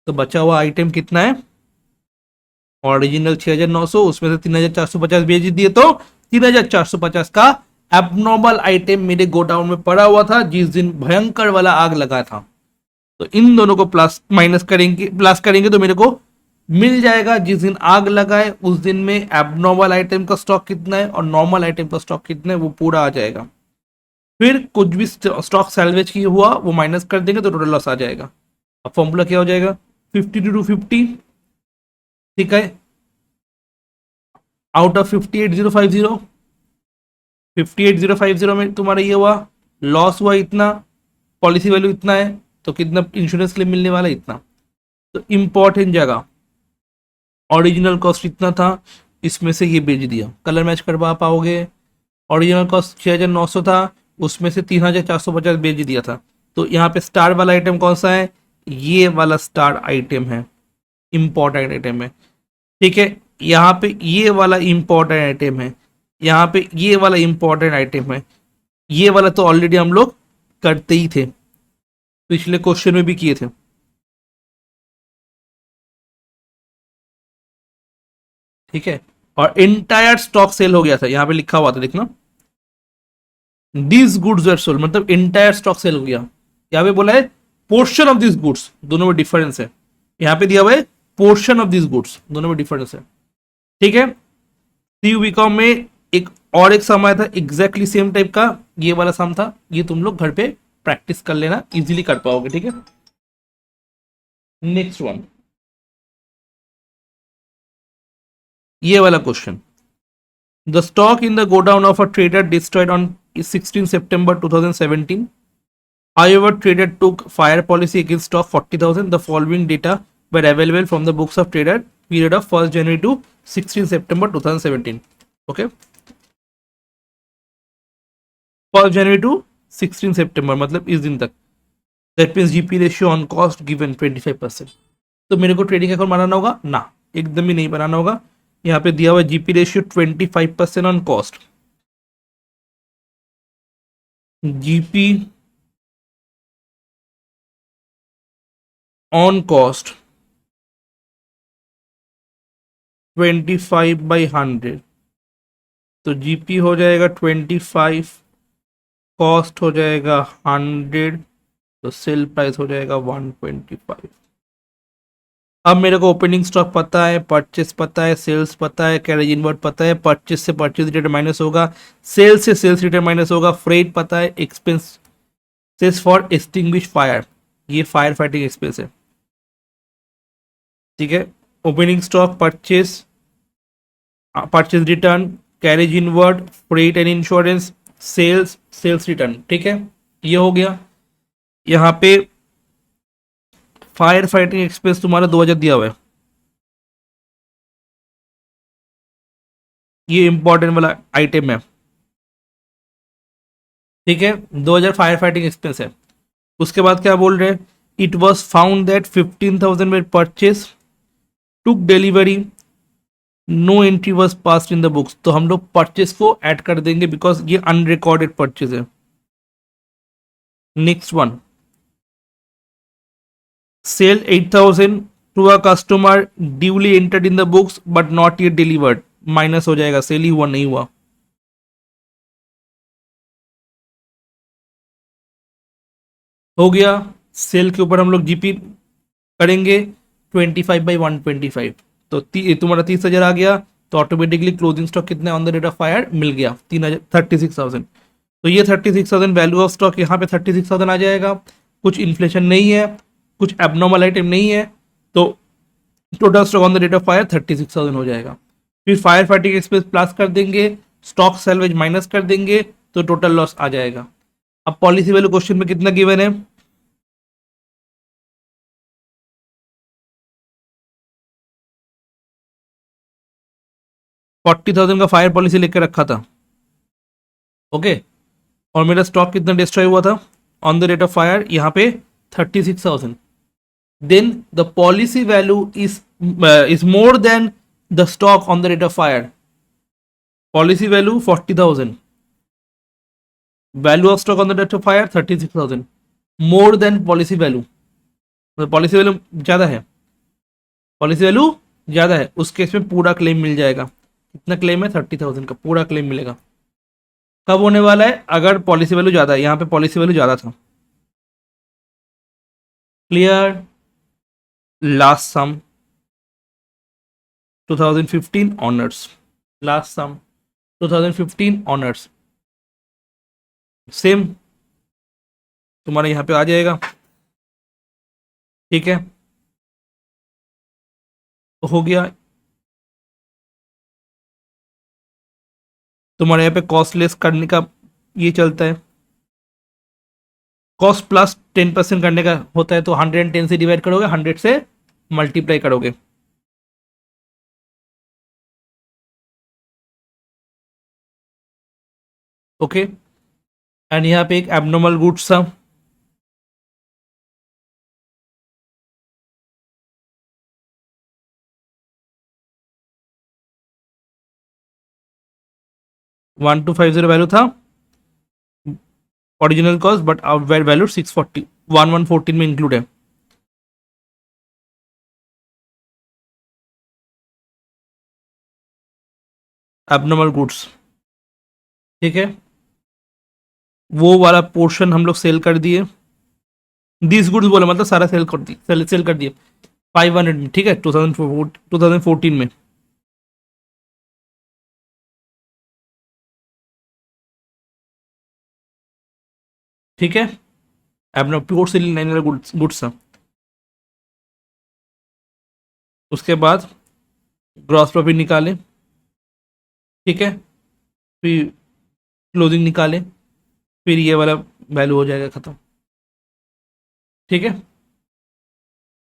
तो बचा हुआ आइटम कितना है? ओरिजिनल 6900, उसमें से 3450 बेच दिए, तो 3450 का एबनॉर्मल आइटम मेरे गोडाउन में पड़ा हुआ था जिस दिन भयंकर वाला आग लगा था। तो इन दोनों को प्लस माइनस करेंगे, प्लस करेंगे तो मेरे को मिल जाएगा जिस दिन आग लगा है उस दिन में एबनॉर्मल आइटम का स्टॉक कितना है और नॉर्मल आइटम का स्टॉक कितना है, वो पूरा आ जाएगा। फिर कुछ भी स्टॉक सैल्वेज की हुआ वो माइनस कर देंगे तो टोटल लॉस आ जाएगा। अब फॉर्मूला क्या हो जाएगा? 5250, ठीक है, आउट ऑफ 58050, 58050 में तुम्हारा ये हुआ, लॉस हुआ इतना, पॉलिसी वैल्यू इतना है, तो कितना इंश्योरेंस क्लेम मिलने वाला है? इतना। तो इंपॉर्टेंट जगह, ओरिजिनल कॉस्ट इतना था, इसमें से ये बेच दिया, कलर मैच करवा पाओगे? ओरिजिनल कॉस्ट 6900 था, उसमें से 3450 बेच दिया था। तो यहाँ पे स्टार वाला आइटम कौन सा है? ये वाला स्टार आइटम है, इंपॉर्टेंट आइटम है, ठीक है। यहाँ पे ये वाला इंपॉर्टेंट आइटम है, यहाँ पे ये वाला इंपॉर्टेंट आइटम है, ये वाला तो ऑलरेडी हम लोग करते ही थे, पिछले क्वेश्चन में भी किए थे। ठीक है, और इंटायर स्टॉक सेल हो गया था, यहाँ पे लिखा हुआ था, देखना, दिस गुड्स वर सोल्ड, मतलब इंटायर स्टॉक सेल हो गया। यहाँ पे बोला है पोर्शन ऑफ दिस गुड्स, दोनों में डिफरेंस है। यहाँ पे दिया हुआ है पोर्शन ऑफ दिस गुड्स, दोनों में डिफरेंस है। ठीक है, सी बीकॉम में एक और एक सम आया था एग्जैक्टली सेम टाइप का, ये वाला सम था, ये तुम लोग घर पे प्रैक्टिस कर लेना, इजीली कर पाओगे। ठीक है, नेक्स्ट वन, ये वाला question, the stock in the godown of a trader destroyed on 16 September 2017. However, trader took fire policy against stock 40,000. The following data were available from the books of trader period of 1st January to 16 September 2017. Okay, 1st January to 16 September मतलब इस दिन तक। That means GP ratio on cost given 25%. तो मेरे को trading account बनाना होगा ना? एकदम ही नहीं बनाना होगा। यहाँ पे दिया हुआ GP ratio 25% on cost, GP on cost 25/100, तो जीपी हो जाएगा 25, कॉस्ट हो जाएगा 100, तो सेल प्राइस हो जाएगा 125। अब मेरे को ओपनिंग स्टॉक पता है, परचेस पता है, सेल्स पता है, कैरेज इनवर्ड पता है, परचेस से परचेस रिटर्न माइनस होगा, सेल्स से सेल्स रिटर्न माइनस होगा, फ्रेट पता है, एक्सपेंसेस फॉर एक्सटिंग्विश फायर, ये फायर फाइटिंग एक्सपेंस है। ठीक है, opening stock, purchase, purchase return, carriage inward, freight and insurance, sales, sales return. ठीक है, ये हो गया। यहाँ पे फायर फाइटिंग एक्सपेंस तुम्हारा 2000 दिया हुआ है, ये इंपॉर्टेंट वाला आइटम है। ठीक है, 2000 फायर फाइटिंग एक्सपेंस है। उसके बाद क्या बोल रहे हैं, इट वॉज फाउंड दैट 15,000 में purchase took delivery, no entry was passed in the books, तो हम लोग परचेस को ऐड कर देंगे बिकॉज ये अनरिकॉर्डेड परचेज है। Next one, sale 8,000 to a customer duly entered in the books but not yet delivered, minus हो जाएगा, सेल ही हुआ नहीं हुआ। हो गया, सेल के ऊपर हम लोग जीपी करेंगे 25/125, तो तुम्हारा 30,000 आ गया, तो ऑटोमेटिकली क्लोजिंग स्टॉक कितना on the rate of fire मिल गया, 36,000। तो ये 36,000 वैल्यू ऑफ स्टॉक यहाँ पे 36,000 आ जाएगा। कुछ इन्फ्लेशन नहीं है, कुछ एबनॉर्मल आइटम नहीं है, तो total stock on the rate of fire 36,000 हो जाएगा। फिर फायर फाइटिंग एक्सपेंस प्लस कर देंगे, स्टॉक सेल्वेज माइनस कर देंगे, तो टोटल लॉस आ जाएगा। अब पॉलिसी वैल्यू क्वेश्चन में कितना गिवन है, 40,000 का फायर पॉलिसी लेकर रखा था। ओके, और मेरा स्टॉक कितना डिस्ट्रॉय हुआ था on the rate of fire, यहाँ पे 36,000। Then the policy value is more than the stock on the rate of fire. Policy value 40,000, value of stock on the rate of fire 36,000, more than policy value, policy value ज्यादा है, policy value ज्यादा है, उस case में पूरा claim मिल जाएगा। कितना claim है, 30,000 का पूरा क्लेम मिलेगा। कब होने वाला है, अगर पॉलिसी वैल्यू ज्यादा है, यहाँ पे पॉलिसी वैल्यू ज्यादा था। क्लियर, लास्ट सम 2015 ऑनर्स, लास्ट सम 2015 ऑनर्स, सेम तुम्हारे यहाँ पे आ जाएगा। ठीक है, हो गया। तुम्हारे यहाँ पे कॉस्टलेस करने का ये चलता है, कॉस्ट प्लस 10% करने का होता है, तो 110 से डिवाइड करोगे, 100 से मल्टीप्लाई करोगे। ओके, एंड यहाँ पे एक एबनॉर्मल गुड्स था, one two five zero value था ओरिजिनल कॉस्ट, बट वैल्यू 640, 1114 में इंक्लूड है। एबनॉर्मल गुड्स, ठीक है, वो वाला पोर्शन हम लोग सेल कर दिए, दिस गुड्स बोले मतलब सारा सेल कर दी, सेल कर दिए 500 में। ठीक है, 2014 में। ठीक है, एबनो प्योर सेलिंग लाइन वाला गुड्स था। उसके बाद ग्रॉस प्रॉफिट निकाले, ठीक है, फिर क्लोजिंग निकाले, फिर ये वाला वैल्यू हो जाएगा खत्म। ठीक है।